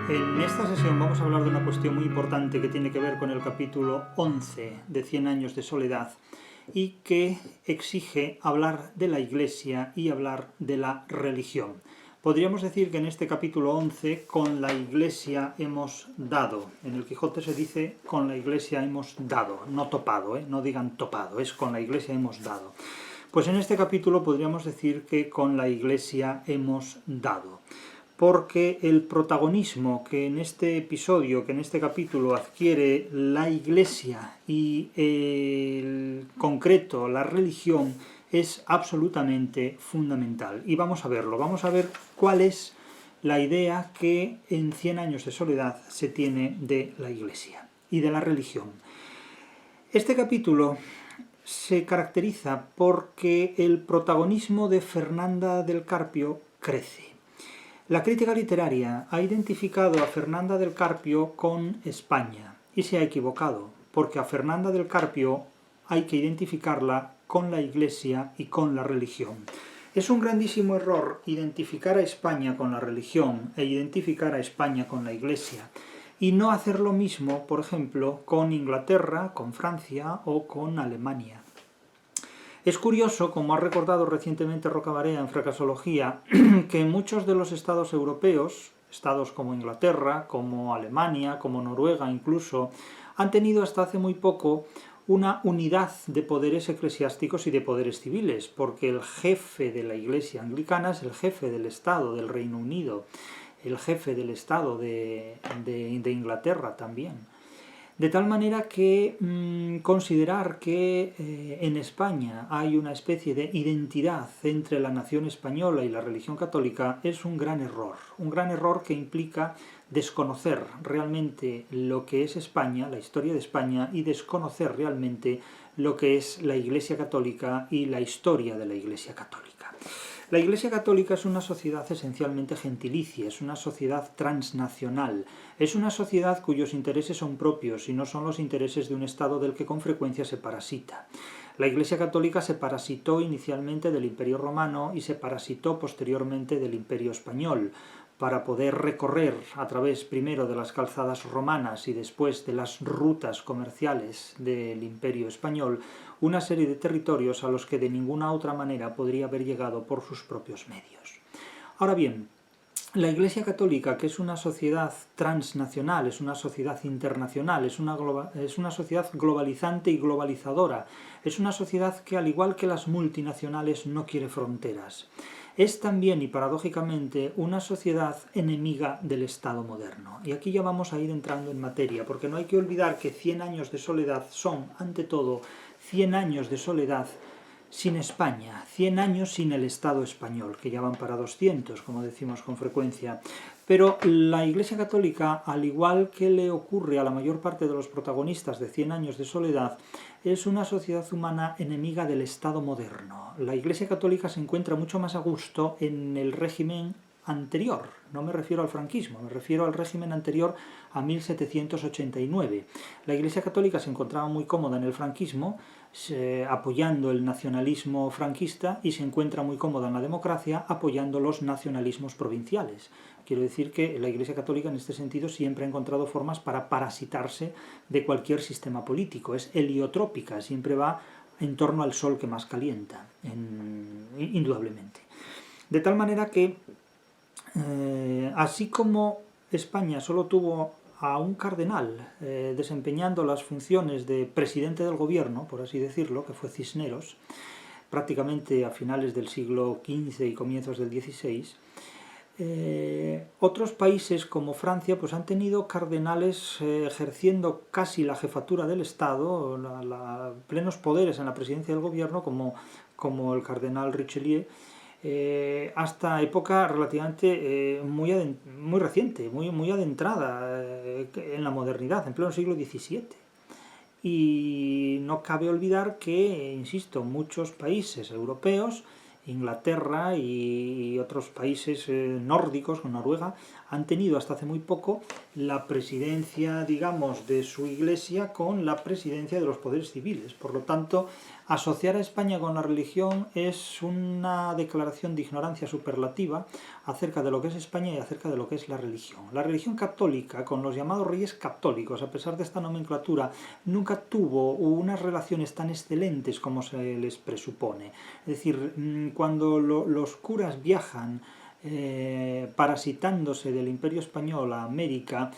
En esta sesión vamos a hablar de una cuestión muy importante que tiene que ver con el capítulo 11 de 100 años de soledad y que exige hablar de la Iglesia y hablar de la religión. Podríamos decir que en este capítulo 11 con la Iglesia hemos dado. En el Quijote se dice con la Iglesia hemos dado, no topado, no digan topado, es con la Iglesia hemos dado. Pues en este capítulo podríamos decir que con la Iglesia hemos dado, porque el protagonismo que en este episodio, que en este capítulo adquiere la Iglesia y el concreto, la religión, es absolutamente fundamental. Y vamos a verlo, vamos a ver cuál es la idea que en 100 años de soledad se tiene de la Iglesia y de la religión. Este capítulo se caracteriza porque el protagonismo de Fernanda del Carpio crece. La crítica literaria ha identificado a Fernanda del Carpio con España y se ha equivocado, porque a Fernanda del Carpio hay que identificarla con la Iglesia y con la religión. Es un grandísimo error identificar a España con la religión e identificar a España con la Iglesia, y no hacer lo mismo, por ejemplo, con Inglaterra, con Francia o con Alemania. Es curioso, como ha recordado recientemente Rocabarea en Fracasología, que en muchos de los estados europeos, estados como Inglaterra, como Alemania, como Noruega incluso, han tenido hasta hace muy poco una unidad de poderes eclesiásticos y de poderes civiles, porque el jefe de la Iglesia anglicana es el jefe del Estado del Reino Unido, el jefe del Estado de Inglaterra también. De tal manera que considerar que en España hay una especie de identidad entre la nación española y la religión católica es un gran error que implica desconocer realmente lo que es España, la historia de España, y desconocer realmente lo que es la Iglesia católica y la historia de la Iglesia católica. La Iglesia católica es una sociedad esencialmente gentilicia, es una sociedad transnacional, es una sociedad cuyos intereses son propios y no son los intereses de un Estado del que con frecuencia se parasita. La Iglesia católica se parasitó inicialmente del Imperio Romano y se parasitó posteriormente del Imperio Español, para poder recorrer a través primero de las calzadas romanas y después de las rutas comerciales del Imperio Español una serie de territorios a los que de ninguna otra manera podría haber llegado por sus propios medios. Ahora bien, la Iglesia católica, que es una sociedad transnacional, es una sociedad internacional, es una sociedad globalizante y globalizadora, es una sociedad que, al igual que las multinacionales, no quiere fronteras. Es también, y paradójicamente, una sociedad enemiga del Estado moderno. Y aquí ya vamos a ir entrando en materia, porque no hay que olvidar que 100 años de soledad son, ante todo, 100 años de soledad sin España, 100 años sin el Estado español, que ya van para 200, como decimos con frecuencia. Pero la Iglesia católica, al igual que le ocurre a la mayor parte de los protagonistas de 100 años de soledad, es una sociedad humana enemiga del Estado moderno. La Iglesia católica se encuentra mucho más a gusto en el régimen anterior, no me refiero al franquismo, me refiero al régimen anterior a 1789. La Iglesia católica se encontraba muy cómoda en el franquismo, apoyando el nacionalismo franquista, y se encuentra muy cómoda en la democracia apoyando los nacionalismos provinciales. Quiero decir que la Iglesia católica en este sentido siempre ha encontrado formas para parasitarse de cualquier sistema político, es heliotrópica, siempre va en torno al sol que más calienta, indudablemente. De tal manera que así como España solo tuvo a un cardenal desempeñando las funciones de presidente del gobierno, por así decirlo, que fue Cisneros, prácticamente a finales del siglo XV y comienzos del XVI, otros países como Francia pues han tenido cardenales ejerciendo casi la jefatura del Estado, plenos poderes en la presidencia del gobierno, como el cardenal Richelieu, hasta época relativamente muy reciente, muy adentrada en la modernidad, en pleno siglo XVII. Y no cabe olvidar que, insisto, muchos países europeos, Inglaterra y otros países nórdicos, con Noruega, han tenido hasta hace muy poco la presidencia, digamos, de su Iglesia con la presidencia de los poderes civiles. Por lo tanto, asociar a España con la religión es una declaración de ignorancia superlativa acerca de lo que es España y acerca de lo que es la religión. La religión católica, con los llamados reyes católicos, a pesar de esta nomenclatura, nunca tuvo unas relaciones tan excelentes como se les presupone. Es decir, cuando los curas viajan parasitándose del Imperio Español a América,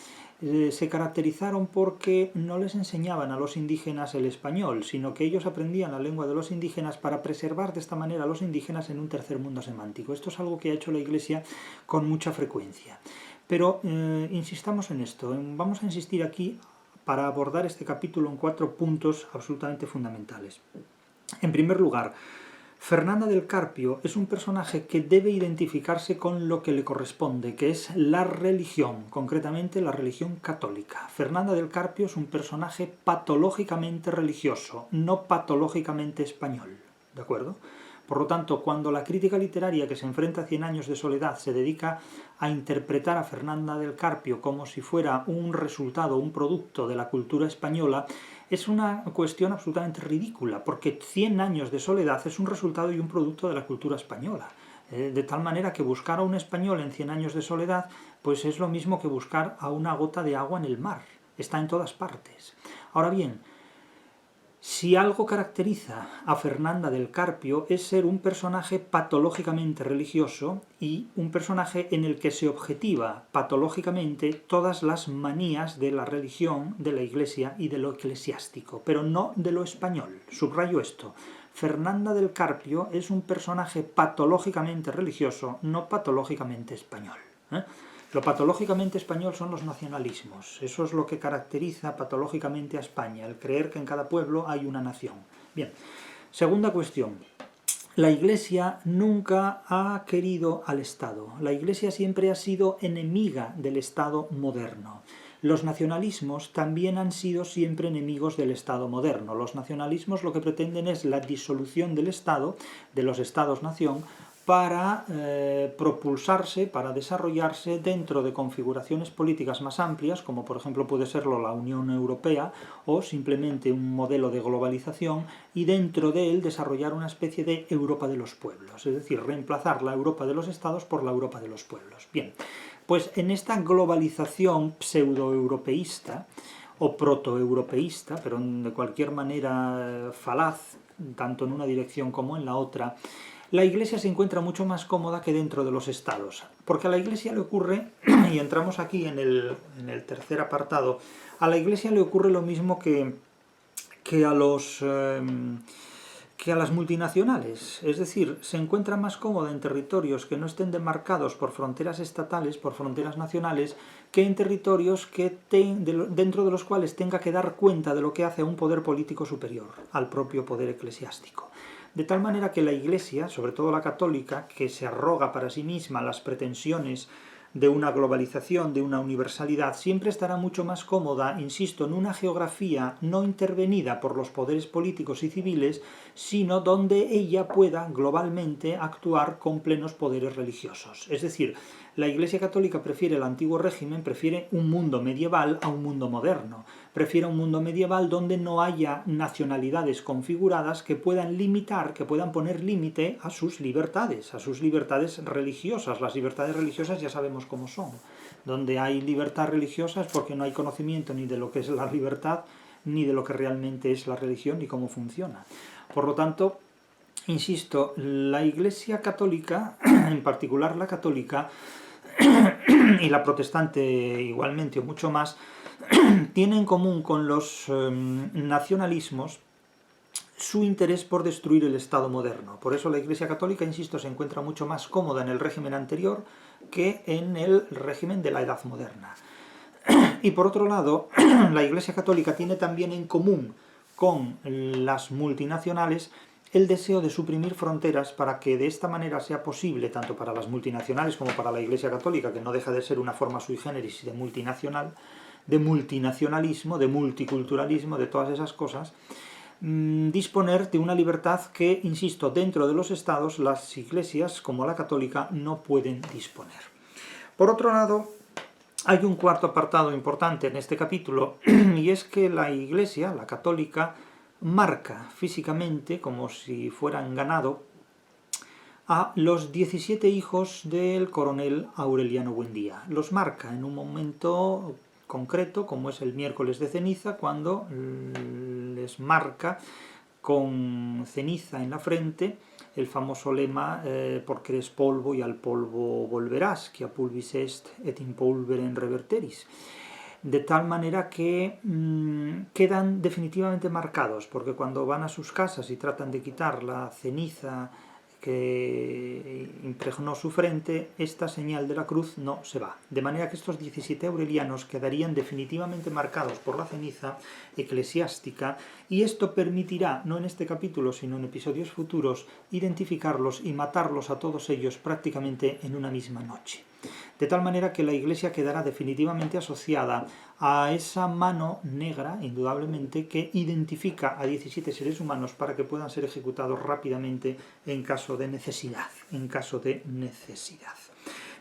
se caracterizaron porque no les enseñaban a los indígenas el español, sino que ellos aprendían la lengua de los indígenas para preservar de esta manera a los indígenas en un tercer mundo semántico. Esto es algo que ha hecho la Iglesia con mucha frecuencia. Pero insistamos en esto, vamos a insistir aquí para abordar este capítulo en 4 puntos absolutamente fundamentales. En primer lugar, Fernanda del Carpio es un personaje que debe identificarse con lo que le corresponde, que es la religión, concretamente la religión católica. Fernanda del Carpio es un personaje patológicamente religioso, no patológicamente español, ¿de acuerdo? Por lo tanto, cuando la crítica literaria que se enfrenta a 100 años de soledad se dedica a interpretar a Fernanda del Carpio como si fuera un resultado, un producto de la cultura española, es una cuestión absolutamente ridícula, porque 100 años de soledad es un resultado y un producto de la cultura española. De tal manera que buscar a un español en 100 años de soledad pues es lo mismo que buscar a una gota de agua en el mar. Está en todas partes. Ahora bien, si algo caracteriza a Fernanda del Carpio es ser un personaje patológicamente religioso y un personaje en el que se objetiva patológicamente todas las manías de la religión, de la Iglesia y de lo eclesiástico, pero no de lo español. Subrayo esto. Fernanda del Carpio es un personaje patológicamente religioso, no patológicamente español. Lo patológicamente español son los nacionalismos. Eso es lo que caracteriza patológicamente a España, el creer que en cada pueblo hay una nación. Bien, segunda cuestión. La Iglesia nunca ha querido al Estado. La Iglesia siempre ha sido enemiga del Estado moderno. Los nacionalismos también han sido siempre enemigos del Estado moderno. Los nacionalismos lo que pretenden es la disolución del Estado, de los Estados-nación, para propulsarse, para desarrollarse dentro de configuraciones políticas más amplias, como por ejemplo puede serlo la Unión Europea, o simplemente un modelo de globalización, y dentro de él desarrollar una especie de Europa de los pueblos, es decir, reemplazar la Europa de los Estados por la Europa de los pueblos. Bien, pues en esta globalización pseudoeuropeísta, o protoeuropeísta, pero de cualquier manera falaz, tanto en una dirección como en la otra, la Iglesia se encuentra mucho más cómoda que dentro de los estados, porque a la Iglesia le ocurre, y entramos aquí en el tercer apartado, a la Iglesia le ocurre lo mismo que a las multinacionales, es decir, se encuentra más cómoda en territorios que no estén demarcados por fronteras estatales, por fronteras nacionales, que en territorios que dentro de los cuales tenga que dar cuenta de lo que hace a un poder político superior, al propio poder eclesiástico. De tal manera que la Iglesia, sobre todo la católica, que se arroga para sí misma las pretensiones de una globalización, de una universalidad, siempre estará mucho más cómoda, insisto, en una geografía no intervenida por los poderes políticos y civiles, sino donde ella pueda globalmente actuar con plenos poderes religiosos. Es decir, la Iglesia católica prefiere el antiguo régimen, prefiere un mundo medieval a un mundo moderno. Prefiere un mundo medieval donde no haya nacionalidades configuradas que puedan limitar, que puedan poner límite a sus libertades religiosas. Las libertades religiosas ya sabemos cómo son. Donde hay libertad religiosa es porque no hay conocimiento ni de lo que es la libertad, ni de lo que realmente es la religión, ni cómo funciona. Por lo tanto, insisto, la Iglesia católica, en particular la católica, y la protestante igualmente o mucho más, tiene en común con los nacionalismos su interés por destruir el Estado moderno. Por eso la Iglesia católica, insisto, se encuentra mucho más cómoda en el régimen anterior que en el régimen de la Edad Moderna. Y por otro lado, la Iglesia católica tiene también en común con las multinacionales el deseo de suprimir fronteras para que de esta manera sea posible, tanto para las multinacionales como para la Iglesia católica, que no deja de ser una forma sui generis de multinacional, de multinacionalismo, de multiculturalismo, de todas esas cosas, disponer de una libertad que, insisto, dentro de los estados las iglesias, como la católica, no pueden disponer. Por otro lado, Hay un cuarto apartado importante en este capítulo, y es que la Iglesia, la católica, marca físicamente, como si fueran ganado, a los 17 hijos del coronel Aureliano Buendía. Los marca en un momento concreto, como es el miércoles de ceniza, cuando les marca con ceniza en la frente el famoso lema porque eres polvo y al polvo volverás, que a pulvis est et in pulverem reverteris. De tal manera que quedan definitivamente marcados, porque cuando van a sus casas y tratan de quitar la ceniza que impregnó su frente, esta señal de la cruz no se va. De manera que estos 17 aurelianos quedarían definitivamente marcados por la ceniza eclesiástica, y esto permitirá, no en este capítulo, sino en episodios futuros, identificarlos y matarlos a todos ellos prácticamente en una misma noche. De tal manera que la Iglesia quedará definitivamente asociada a esa mano negra, indudablemente, que identifica a 17 seres humanos para que puedan ser ejecutados rápidamente en caso de necesidad.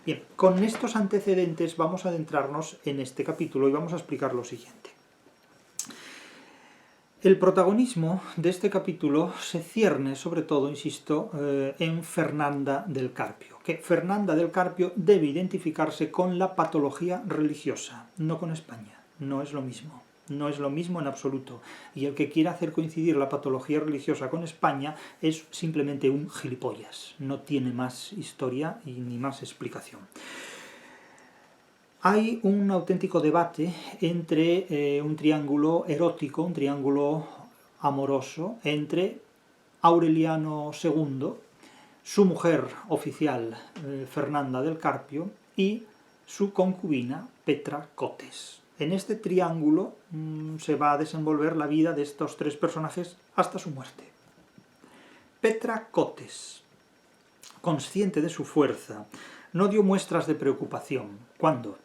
Bien, con estos antecedentes vamos a adentrarnos en este capítulo y vamos a explicar lo siguiente. El protagonismo de este capítulo se cierne, sobre todo, insisto, en Fernanda del Carpio, que Fernanda del Carpio debe identificarse con la patología religiosa, no con España. No es lo mismo. No es lo mismo en absoluto. Y el que quiera hacer coincidir la patología religiosa con España es simplemente un gilipollas. No tiene más historia y ni más explicación. Hay un auténtico debate entre un triángulo erótico, un triángulo amoroso, entre Aureliano II, su mujer oficial Fernanda del Carpio y su concubina Petra Cotes. En este triángulo se va a desenvolver la vida de estos tres personajes hasta su muerte. Petra Cotes, consciente de su fuerza, no dio muestras de preocupación. ¿Cuándo?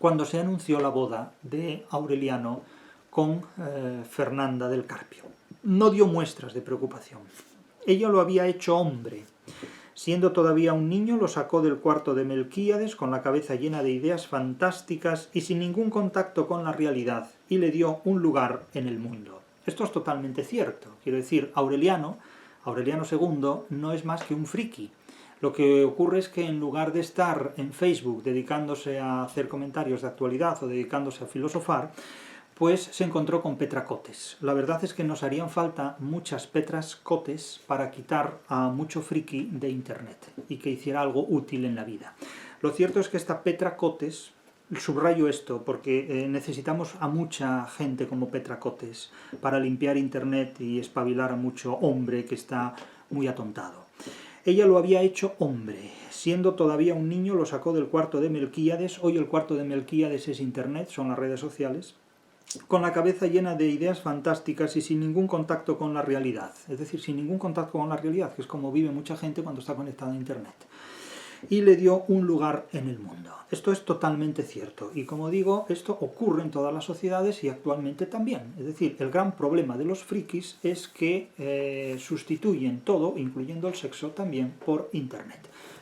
Cuando se anunció la boda de Aureliano con Fernanda del Carpio. No dio muestras de preocupación. Ella lo había hecho hombre. Siendo todavía un niño, lo sacó del cuarto de Melquíades con la cabeza llena de ideas fantásticas y sin ningún contacto con la realidad, y le dio un lugar en el mundo. Esto es totalmente cierto. Quiero decir, Aureliano II, no es más que un friki. Lo que ocurre es que en lugar de estar en Facebook dedicándose a hacer comentarios de actualidad o dedicándose a filosofar, pues se encontró con Petra Cotes. La verdad es que nos harían falta muchas Petras Cotes para quitar a mucho friki de Internet y que hiciera algo útil en la vida. Lo cierto es que esta Petra Cotes, subrayo esto porque necesitamos a mucha gente como Petra Cotes para limpiar Internet y espabilar a mucho hombre que está muy atontado. Ella lo había hecho hombre. Siendo todavía un niño, lo sacó del cuarto de Melquíades. Hoy el cuarto de Melquíades es Internet, son las redes sociales, con la cabeza llena de ideas fantásticas y sin ningún contacto con la realidad. Es decir, sin ningún contacto con la realidad, que es como vive mucha gente cuando está conectada a Internet. Y le dio un lugar en el mundo. Esto es totalmente cierto. Y como digo, esto ocurre en todas las sociedades y actualmente también. Es decir, el gran problema de los frikis es que sustituyen todo, incluyendo el sexo también, por Internet.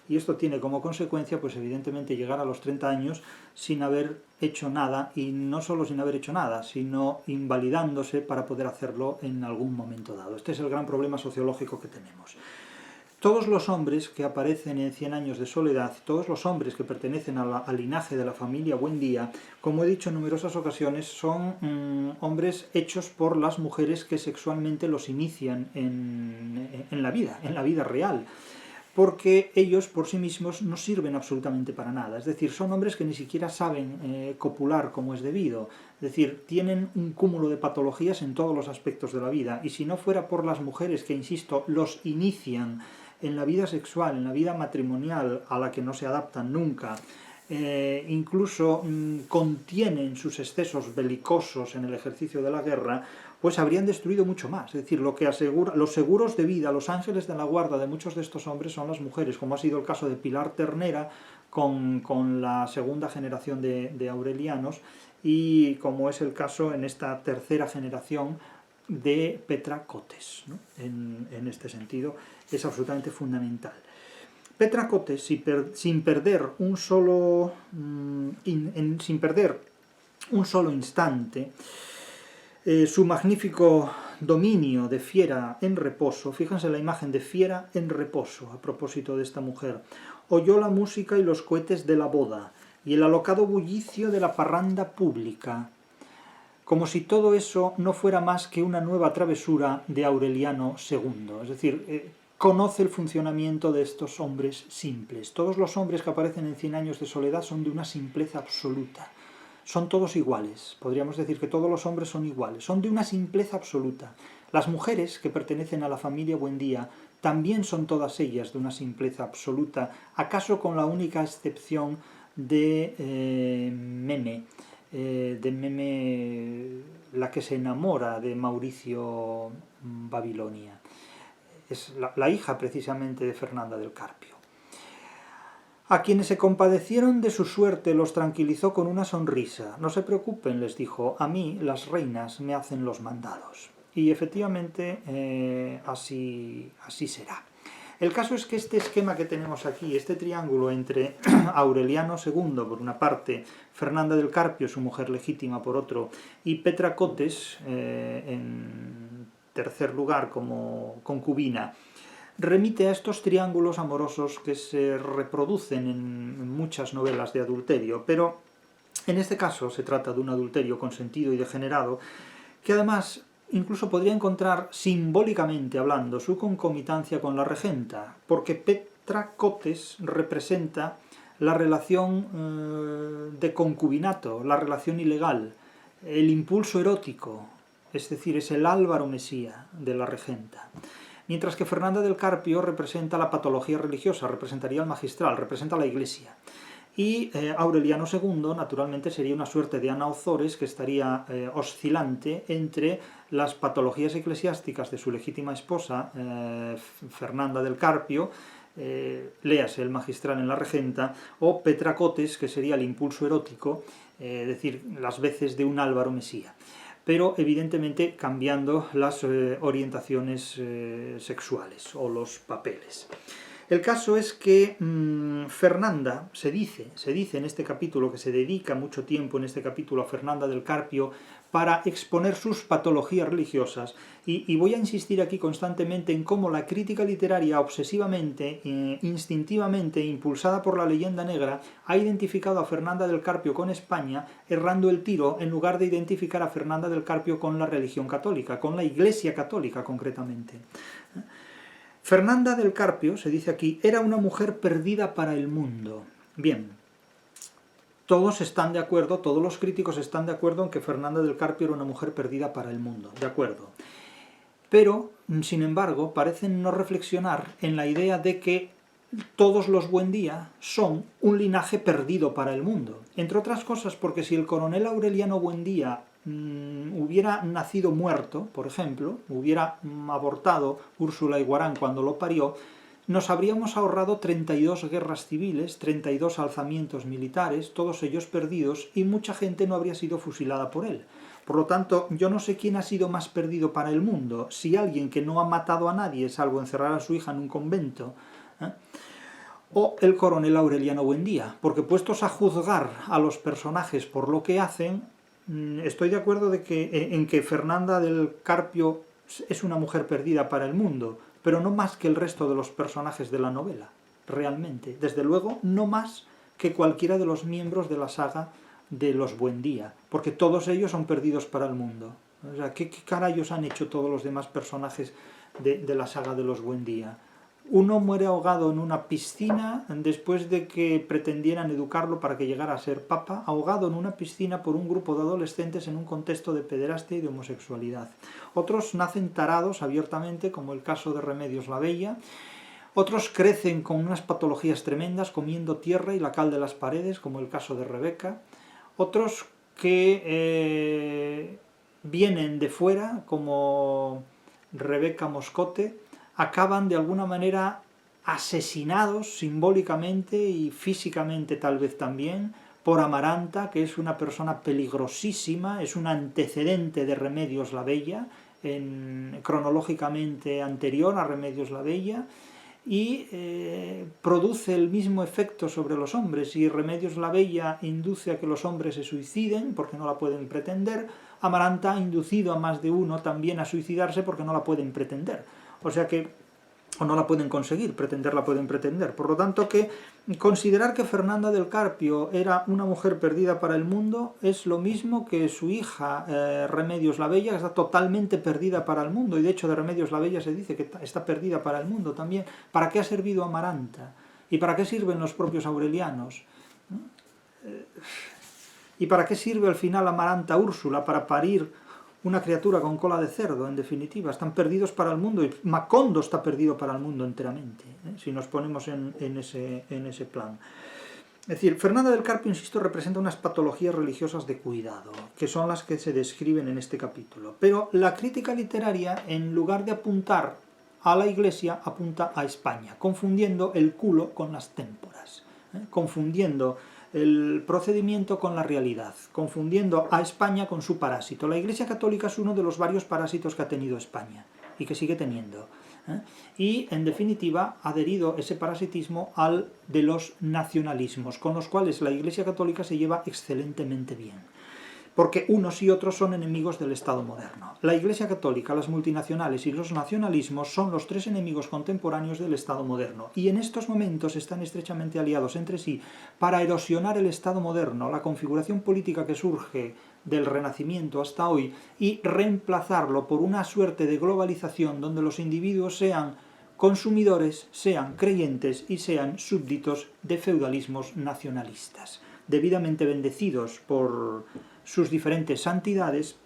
Y esto tiene como consecuencia, pues evidentemente, llegar a los 30 años sin haber hecho nada, y no solo sin haber hecho nada, sino invalidándose para poder hacerlo en algún momento dado. Este es el gran problema sociológico que tenemos. Todos los hombres que aparecen en 100 años de soledad, todos los hombres que pertenecen al linaje de la familia Buendía, como he dicho en numerosas ocasiones, son hombres hechos por las mujeres que sexualmente los inician en la vida real, porque ellos por sí mismos no sirven absolutamente para nada. Es decir, son hombres que ni siquiera saben copular como es debido. Es decir, tienen un cúmulo de patologías en todos los aspectos de la vida, y si no fuera por las mujeres que, insisto, los inician en la vida sexual, en la vida matrimonial, a la que no se adaptan nunca, incluso contienen sus excesos belicosos en el ejercicio de la guerra, pues habrían destruido mucho más. Es decir, lo que asegura, los seguros de vida, los ángeles de la guarda de muchos de estos hombres son las mujeres, como ha sido el caso de Pilar Ternera con la segunda generación de aurelianos, y como es el caso en esta tercera generación de Petra Cotes, ¿no? En este sentido es absolutamente fundamental. Petra Cotes, sin perder un solo instante, su magnífico dominio de fiera en reposo, fíjense la imagen de fiera en reposo, a propósito de esta mujer, oyó la música y los cohetes de la boda, y el alocado bullicio de la parranda pública, como si todo eso no fuera más que una nueva travesura de Aureliano II. Es decir, conoce el funcionamiento de estos hombres simples. Todos los hombres que aparecen en 100 años de soledad son de una simpleza absoluta. Son todos iguales. Podríamos decir que todos los hombres son iguales. Son de una simpleza absoluta. Las mujeres que pertenecen a la familia Buendía también son todas ellas de una simpleza absoluta, acaso con la única excepción de Meme, la que se enamora de Mauricio Babilonia. Es la hija precisamente de Fernanda del Carpio. A quienes se compadecieron de su suerte los tranquilizó con una sonrisa. No se preocupen, les dijo, a mí las reinas me hacen los mandados. Y efectivamente así será. El caso es que este esquema que tenemos aquí, este triángulo entre Aureliano II por una parte, Fernanda del Carpio, su mujer legítima, por otro, y Petra Cotes, en tercer lugar como concubina, remite a estos triángulos amorosos que se reproducen en muchas novelas de adulterio, pero en este caso se trata de un adulterio consentido y degenerado, que además incluso podría encontrar, simbólicamente hablando, su concomitancia con la regenta, porque Petra Cotes representa la relación de concubinato, la relación ilegal, el impulso erótico, es decir, es el Álvaro Mesía de la regenta. Mientras que Fernanda del Carpio representa la patología religiosa, representaría al magistral, representa a la Iglesia. Y Aureliano II, naturalmente, sería una suerte de Ana Ozores que estaría oscilante entre las patologías eclesiásticas de su legítima esposa, Fernanda del Carpio, léase el magistral en la regenta, o Petra Cotes, que sería el impulso erótico, es decir, las veces de un Álvaro Mesía, pero evidentemente cambiando las orientaciones sexuales o los papeles. El caso es que Fernanda, se dice en este capítulo, que se dedica mucho tiempo en este capítulo a Fernanda del Carpio para exponer sus patologías religiosas, y voy a insistir aquí constantemente en cómo la crítica literaria obsesivamente, instintivamente, impulsada por la leyenda negra, ha identificado a Fernanda del Carpio con España, errando el tiro, en lugar de identificar a Fernanda del Carpio con la religión católica, con la Iglesia católica concretamente. Fernanda del Carpio, se dice aquí, era una mujer perdida para el mundo. Bien, todos están de acuerdo, todos los críticos están de acuerdo en que Fernanda del Carpio era una mujer perdida para el mundo, de acuerdo. Pero, sin embargo, parecen no reflexionar en la idea de que todos los Buendía son un linaje perdido para el mundo. Entre otras cosas porque si el coronel Aureliano Buendía hubiera nacido muerto, por ejemplo, hubiera abortado Úrsula Iguarán cuando lo parió, nos habríamos ahorrado 32 guerras civiles, 32 alzamientos militares, todos ellos perdidos, y mucha gente no habría sido fusilada por él. Por lo tanto, yo no sé quién ha sido más perdido para el mundo, si alguien que no ha matado a nadie, salvo encerrar a su hija en un convento, o el coronel Aureliano Buendía, porque puestos a juzgar a los personajes por lo que hacen, estoy de acuerdo en que Fernanda del Carpio es una mujer perdida para el mundo, pero no más que el resto de los personajes de la novela, realmente. Desde luego, no más que cualquiera de los miembros de la saga de los Buendía, porque todos ellos son perdidos para el mundo. O sea, ¿qué carayos han hecho todos los demás personajes de la saga de los Buendía? Uno muere ahogado en una piscina después de que pretendieran educarlo para que llegara a ser papa, ahogado en una piscina por un grupo de adolescentes en un contexto de pederastia y de homosexualidad. Otros nacen tarados abiertamente, como el caso de Remedios la Bella. Otros crecen con unas patologías tremendas, comiendo tierra y la cal de las paredes, como el caso de Rebeca. Otros que vienen de fuera, como Rebeca Moscote, acaban de alguna manera asesinados simbólicamente y físicamente tal vez también por Amaranta, que es una persona peligrosísima, es un antecedente de Remedios la Bella, cronológicamente anterior a Remedios la Bella, y produce el mismo efecto sobre los hombres. Y Remedios la Bella induce a que los hombres se suiciden porque no la pueden pretender, Amaranta ha inducido a más de uno también a suicidarse porque no la pueden pretender. O sea que, o no la pueden conseguir, pretenderla pueden pretender. Por lo tanto, que considerar que Fernanda del Carpio era una mujer perdida para el mundo es lo mismo que su hija Remedios la Bella, que está totalmente perdida para el mundo, y de hecho de Remedios la Bella se dice que está perdida para el mundo también. ¿Para qué ha servido Amaranta? ¿Y para qué sirven los propios aurelianos? ¿Y para qué sirve al final Amaranta Úrsula? Para parir una criatura con cola de cerdo, en definitiva. Están perdidos para el mundo, y Macondo está perdido para el mundo enteramente, si nos ponemos en ese plan. Es decir, Fernanda del Carpio, insisto, representa unas patologías religiosas de cuidado, que son las que se describen en este capítulo. Pero la crítica literaria, en lugar de apuntar a la Iglesia, apunta a España, confundiendo el culo con las témporas, confundiendo el procedimiento con la realidad, confundiendo a España con su parásito. La Iglesia Católica es uno de los varios parásitos que ha tenido España y que sigue teniendo. Y, en definitiva, ha adherido ese parasitismo al de los nacionalismos, con los cuales la Iglesia Católica se lleva excelentemente bien, porque unos y otros son enemigos del Estado moderno. La Iglesia Católica, las multinacionales y los nacionalismos son los tres enemigos contemporáneos del Estado moderno, y en estos momentos están estrechamente aliados entre sí para erosionar el Estado moderno, la configuración política que surge del Renacimiento hasta hoy, y reemplazarlo por una suerte de globalización donde los individuos sean consumidores, sean creyentes y sean súbditos de feudalismos nacionalistas, debidamente bendecidos por sus diferentes santidades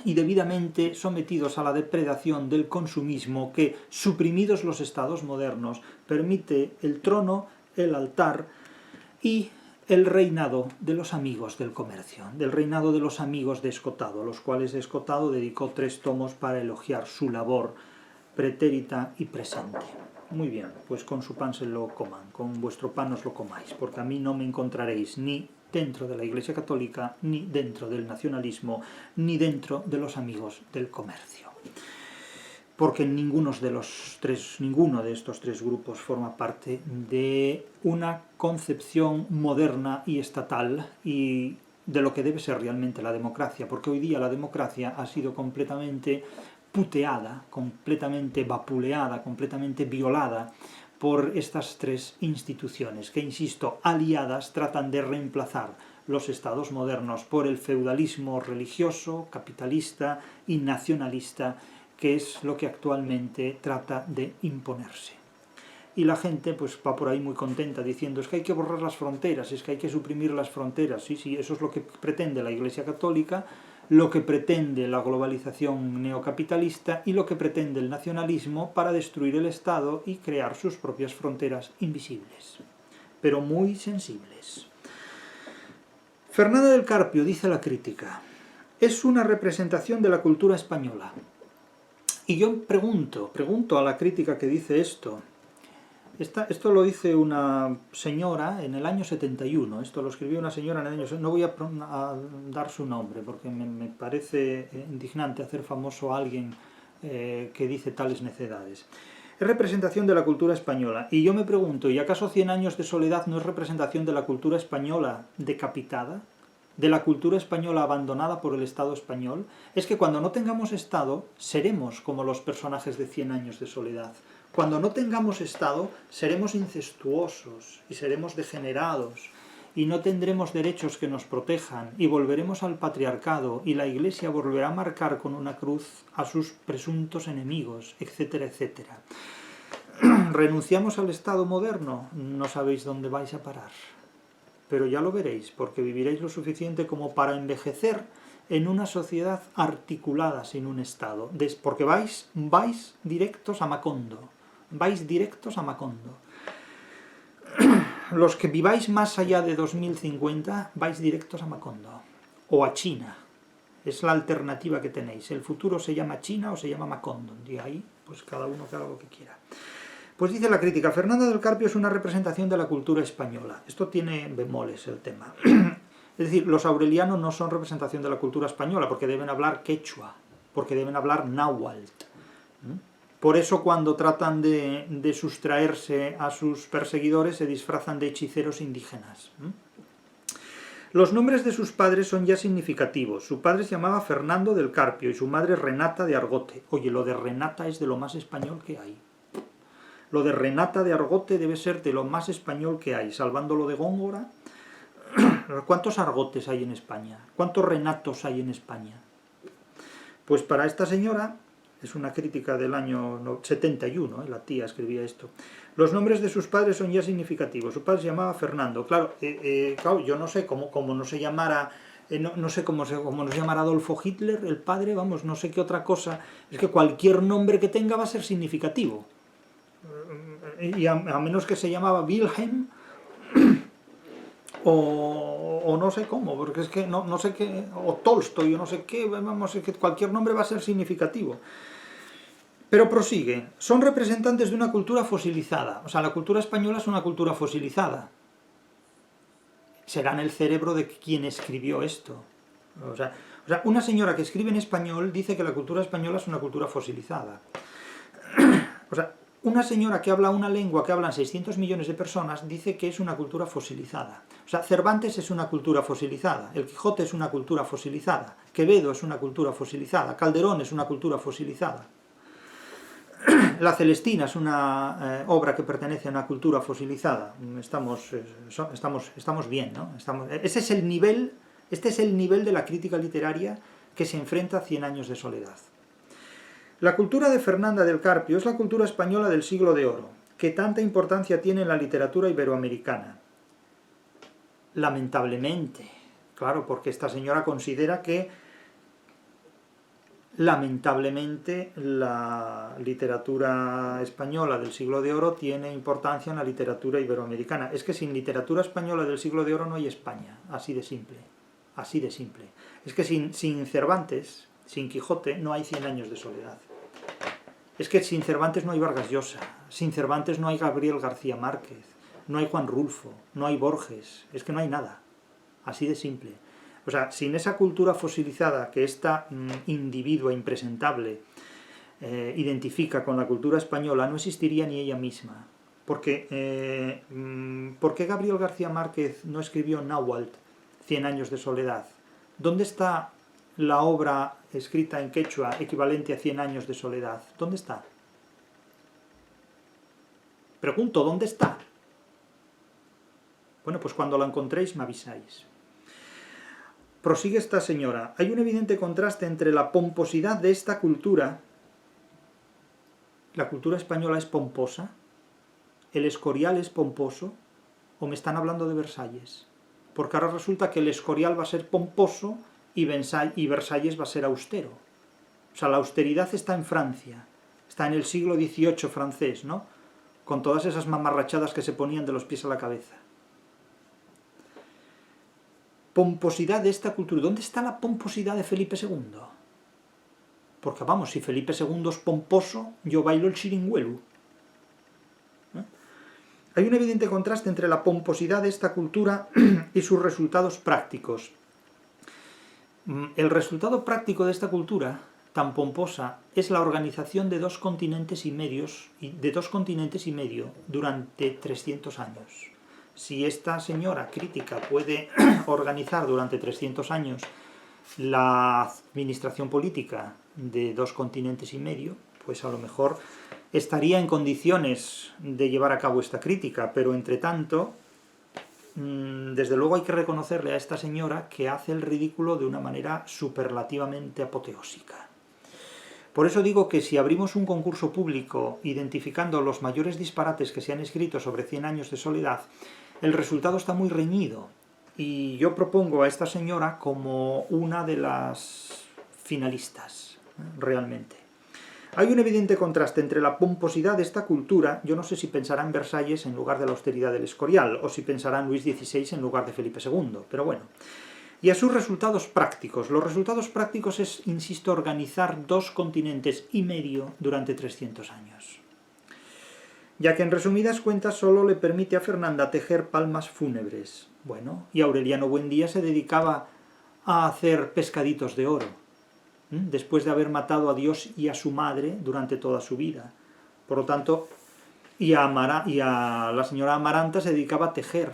y debidamente sometidos a la depredación del consumismo que, suprimidos los estados modernos, permite el trono, el altar y el reinado de los amigos del comercio, del reinado de los amigos de Escotado, a los cuales Escotado dedicó 3 tomos para elogiar su labor pretérita y presente. Muy bien, pues con su pan se lo coman, con vuestro pan os lo comáis, porque a mí no me encontraréis ni dentro de la Iglesia Católica, ni dentro del nacionalismo, ni dentro de los amigos del comercio. Porque ninguno de estos 3 grupos forma parte de una concepción moderna y estatal y de lo que debe ser realmente la democracia, porque hoy día la democracia ha sido completamente puteada, completamente vapuleada, completamente violada por estas 3 instituciones que, insisto, aliadas tratan de reemplazar los estados modernos por el feudalismo religioso, capitalista y nacionalista, que es lo que actualmente trata de imponerse. Y la gente pues va por ahí muy contenta diciendo es que hay que borrar las fronteras, es que hay que suprimir las fronteras. Sí, eso es lo que pretende la Iglesia Católica, lo que pretende la globalización neocapitalista y lo que pretende el nacionalismo para destruir el Estado y crear sus propias fronteras invisibles, pero muy sensibles. Fernanda del Carpio, dice la crítica, es una representación de la cultura española. Y yo pregunto a la crítica que dice esto lo dice una señora en el año 71, esto lo escribió una señora en el año 71, no voy a dar su nombre porque me parece indignante hacer famoso a alguien que dice tales necedades. Es representación de la cultura española, y yo me pregunto, ¿y acaso 100 años de soledad no es representación de la cultura española decapitada? ¿De la cultura española abandonada por el Estado español? Es que cuando no tengamos Estado, seremos como los personajes de 100 años de soledad. Cuando no tengamos Estado, seremos incestuosos y seremos degenerados y no tendremos derechos que nos protejan y volveremos al patriarcado y la Iglesia volverá a marcar con una cruz a sus presuntos enemigos, etcétera, etcétera. ¿Renunciamos al Estado moderno? No sabéis dónde vais a parar. Pero ya lo veréis, porque viviréis lo suficiente como para envejecer en una sociedad articulada sin un Estado. Porque vais directos a Macondo. Vais directos a Macondo. Los que viváis más allá de 2050, vais directos a Macondo. O a China. Es la alternativa que tenéis. El futuro se llama China o se llama Macondo. Y ahí, pues cada uno que haga lo que quiera. Pues dice la crítica, Fernanda del Carpio es una representación de la cultura española. Esto tiene bemoles el tema. Es decir, los aurelianos no son representación de la cultura española porque deben hablar quechua, porque deben hablar náhuatl, Por eso cuando tratan de sustraerse a sus perseguidores se disfrazan de hechiceros indígenas. Los nombres de sus padres son ya significativos. Su padre se llamaba Fernando del Carpio y su madre Renata de Argote. Oye, lo de Renata es de lo más español que hay. Lo de Renata de Argote debe ser de lo más español que hay, salvando lo de Góngora. ¿Cuántos Argotes hay en España? ¿Cuántos Renatos hay en España? Pues para esta señora, es una crítica del año 71, la tía escribía esto, los nombres de sus padres son ya significativos. Su padre se llamaba Fernando. Claro, yo no sé cómo no se llamara, no sé cómo no se llamara Adolfo Hitler, el padre, vamos, no sé qué otra cosa. Es que cualquier nombre que tenga va a ser significativo. Y a menos que se llamaba Wilhelm, o no sé cómo, porque es que no sé qué, o Tolstoy, o no sé qué, vamos, es que cualquier nombre va a ser significativo. Pero prosigue, son representantes de una cultura fosilizada, o sea, la cultura española es una cultura fosilizada. Será en el cerebro de quien escribió esto. O sea, una señora que escribe en español dice que la cultura española es una cultura fosilizada. O sea, una señora que habla una lengua que hablan 600 millones de personas dice que es una cultura fosilizada. O sea, Cervantes es una cultura fosilizada, el Quijote es una cultura fosilizada, Quevedo es una cultura fosilizada, Calderón es una cultura fosilizada. La Celestina es una obra que pertenece a una cultura fosilizada. Estamos bien, ¿no? Este es el nivel de la crítica literaria que se enfrenta a 100 años de soledad. La cultura de Fernanda del Carpio es la cultura española del siglo de oro, que tanta importancia tiene en la literatura iberoamericana. Lamentablemente, claro, porque esta señora considera que lamentablemente la literatura española del siglo de oro tiene importancia en la literatura iberoamericana. Es que sin literatura española del siglo de oro no hay España, así de simple, así de simple. Es que sin Cervantes, sin Quijote, no hay 100 años de soledad. Es que sin Cervantes no hay Vargas Llosa, sin Cervantes no hay Gabriel García Márquez, no hay Juan Rulfo, no hay Borges, es que no hay nada, así de simple. O sea, sin esa cultura fosilizada que esta individua impresentable identifica con la cultura española, no existiría ni ella misma. Porque, ¿por qué Gabriel García Márquez no escribió Náhuatl, 100 años de soledad? ¿Dónde está la obra escrita en quechua equivalente a 100 años de soledad? ¿Dónde está? Pregunto, ¿dónde está? Bueno, pues cuando la encontréis me avisáis. Prosigue esta señora. Hay un evidente contraste entre la pomposidad de esta cultura. ¿La cultura española es pomposa? ¿El Escorial es pomposo? ¿O me están hablando de Versalles? Porque ahora resulta que el Escorial va a ser pomposo y Versalles va a ser austero. O sea, la austeridad está en Francia. Está en el siglo XVIII francés, ¿no? Con todas esas mamarrachadas que se ponían de los pies a la cabeza. Pomposidad de esta cultura. ¿Dónde está la pomposidad de Felipe II? Porque vamos, si Felipe II es pomposo, yo bailo el chiringuelu. Hay un evidente contraste entre la pomposidad de esta cultura y sus resultados prácticos. El resultado práctico de esta cultura, tan pomposa, es la organización de 2 continentes y medio durante 300 años. Si esta señora crítica puede organizar durante 300 años la administración política de 2 continentes y medio, pues a lo mejor estaría en condiciones de llevar a cabo esta crítica, pero entre tanto, desde luego hay que reconocerle a esta señora que hace el ridículo de una manera superlativamente apoteósica. Por eso digo que si abrimos un concurso público identificando los mayores disparates que se han escrito sobre 100 años de soledad, el resultado está muy reñido, y yo propongo a esta señora como una de las finalistas, realmente. Hay un evidente contraste entre la pomposidad de esta cultura, yo no sé si pensará en Versalles en lugar de la austeridad del Escorial, o si pensará en Luis XVI en lugar de Felipe II, pero bueno. Y a sus resultados prácticos. Los resultados prácticos es, insisto, organizar 2 continentes y medio durante 300 años. Ya que en resumidas cuentas solo le permite a Fernanda tejer palmas fúnebres. Bueno, y Aureliano Buendía se dedicaba a hacer pescaditos de oro. después de haber matado a Dios y a su madre durante toda su vida. Por lo tanto, y a la señora Amaranta se dedicaba a tejer.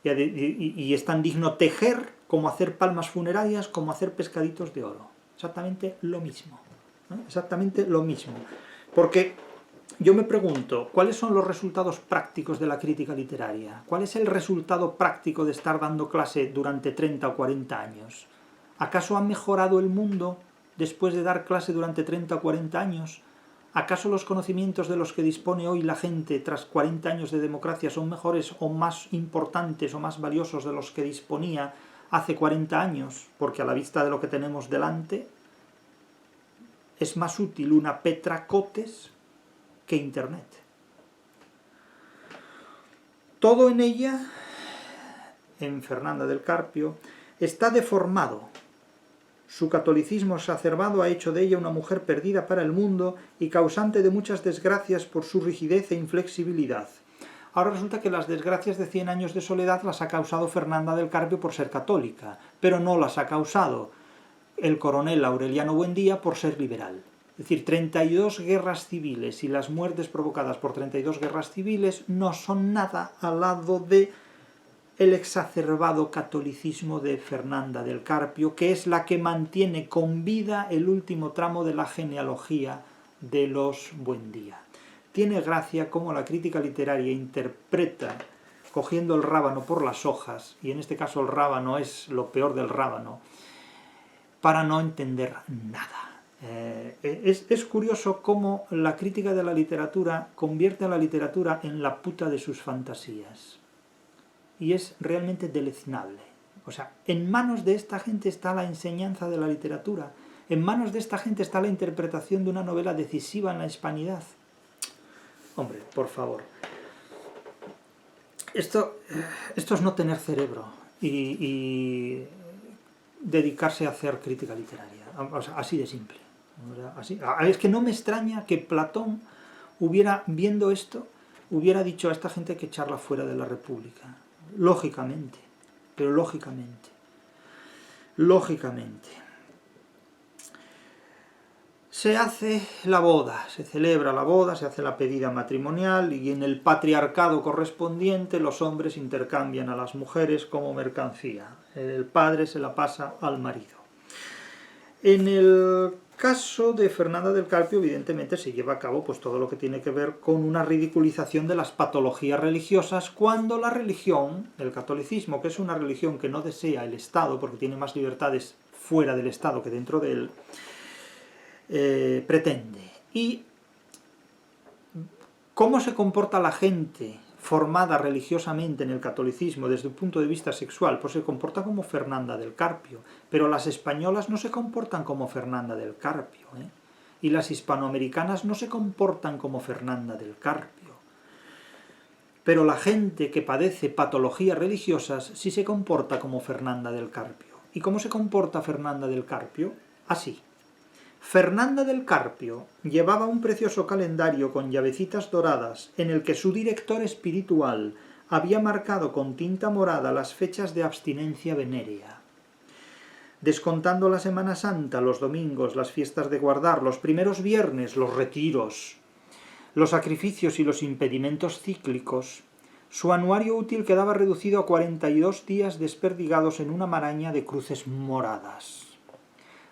Y es tan digno tejer como hacer palmas funerarias, como hacer pescaditos de oro. Exactamente lo mismo. Exactamente lo mismo. Porque yo me pregunto, ¿cuáles son los resultados prácticos de la crítica literaria? ¿Cuál es el resultado práctico de estar dando clase durante 30 o 40 años? ¿Acaso ha mejorado el mundo después de dar clase durante 30 o 40 años? ¿Acaso los conocimientos de los que dispone hoy la gente tras 40 años de democracia son mejores o más importantes o más valiosos de los que disponía hace 40 años? Porque a la vista de lo que tenemos delante, es más útil una Petra Cotes que Internet. Todo en ella, en Fernanda del Carpio, está deformado. Su catolicismo exacerbado ha hecho de ella una mujer perdida para el mundo y causante de muchas desgracias por su rigidez e inflexibilidad. Ahora resulta que las desgracias de 100 años de soledad las ha causado Fernanda del Carpio por ser católica, pero no las ha causado el coronel Aureliano Buendía por ser liberal. Es decir, 32 guerras civiles y las muertes provocadas por 32 guerras civiles no son nada al lado de el exacerbado catolicismo de Fernanda del Carpio, que es la que mantiene con vida el último tramo de la genealogía de los Buendía. Tiene gracia cómo la crítica literaria interpreta, cogiendo el rábano por las hojas, y en este caso el rábano es lo peor del rábano, para no entender nada. Es curioso cómo la crítica de la literatura convierte a la literatura en la puta de sus fantasías. Y es realmente deleznable. O sea, en manos de esta gente está la enseñanza de la literatura. En manos de esta gente está la interpretación de una novela decisiva en la hispanidad. Hombre, por favor. Esto es no tener cerebro y dedicarse a hacer crítica literaria. O sea, así de simple. Es que no me extraña que Platón viendo esto, hubiera dicho a esta gente que echarla fuera de la República. Lógicamente, pero lógicamente. Se hace la boda, se celebra la boda, se hace la pedida matrimonial y en el patriarcado correspondiente los hombres intercambian a las mujeres como mercancía. El padre se la pasa al marido. En el caso de Fernanda del Carpio, evidentemente se lleva a cabo pues, todo lo que tiene que ver con una ridiculización de las patologías religiosas, cuando la religión, el catolicismo, que es una religión que no desea el Estado, porque tiene más libertades fuera del Estado que dentro de él, pretende. ¿Y cómo se comporta la gente formada religiosamente en el catolicismo desde un punto de vista sexual? Pues se comporta como Fernanda del Carpio, pero las españolas no se comportan como Fernanda del Carpio, y las hispanoamericanas no se comportan como Fernanda del Carpio. Pero la gente que padece patologías religiosas sí se comporta como Fernanda del Carpio. ¿Y cómo se comporta Fernanda del Carpio? Así. Fernanda del Carpio llevaba un precioso calendario con llavecitas doradas en el que su director espiritual había marcado con tinta morada las fechas de abstinencia venérea. Descontando la Semana Santa, los domingos, las fiestas de guardar, los primeros viernes, los retiros, los sacrificios y los impedimentos cíclicos, su anuario útil quedaba reducido a 42 días desperdigados en una maraña de cruces moradas.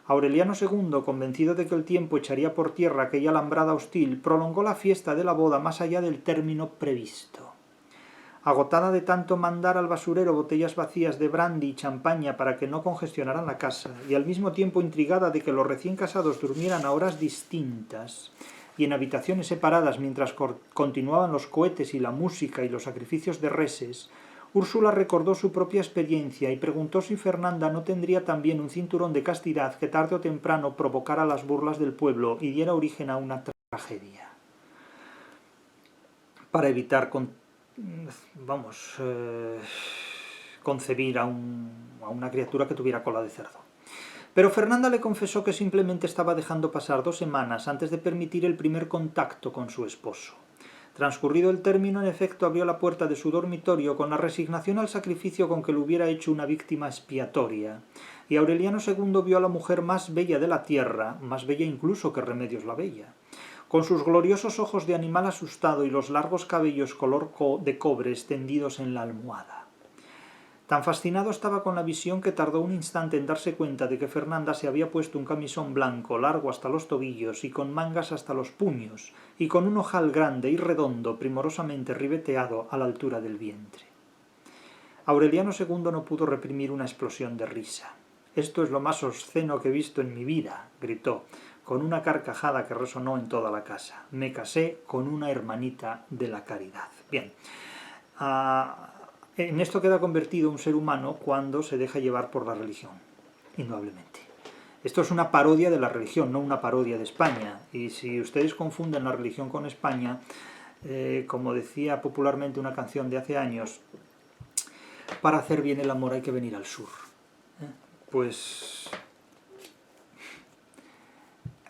Aureliano II, convencido de que el tiempo echaría por tierra aquella alambrada hostil, prolongó la fiesta de la boda más allá del término previsto. Agotada de tanto mandar al basurero botellas vacías de brandy y champaña para que no congestionaran la casa, y al mismo tiempo intrigada de que los recién casados durmieran a horas distintas y en habitaciones separadas mientras continuaban los cohetes y la música y los sacrificios de reses, Úrsula recordó su propia experiencia y preguntó si Fernanda no tendría también un cinturón de castidad que tarde o temprano provocara las burlas del pueblo y diera origen a una tragedia. Para evitar concebir a una criatura que tuviera cola de cerdo. Pero Fernanda le confesó que simplemente estaba dejando pasar 2 semanas antes de permitir el primer contacto con su esposo. Transcurrido el término, en efecto, abrió la puerta de su dormitorio con la resignación al sacrificio con que lo hubiera hecho una víctima expiatoria, y Aureliano II vio a la mujer más bella de la tierra, más bella incluso que Remedios la Bella, con sus gloriosos ojos de animal asustado y los largos cabellos color de cobre extendidos en la almohada. Tan fascinado estaba con la visión que tardó un instante en darse cuenta de que Fernanda se había puesto un camisón blanco, largo hasta los tobillos y con mangas hasta los puños, y con un ojal grande y redondo, primorosamente ribeteado a la altura del vientre. Aureliano II no pudo reprimir una explosión de risa. «Esto es lo más obsceno que he visto en mi vida», gritó, con una carcajada que resonó en toda la casa. «Me casé con una hermanita de la caridad». Bien, en esto queda convertido un ser humano cuando se deja llevar por la religión, indudablemente. Esto es una parodia de la religión, no una parodia de España. Y si ustedes confunden la religión con España, como decía popularmente una canción de hace años, para hacer bien el amor hay que venir al sur. Pues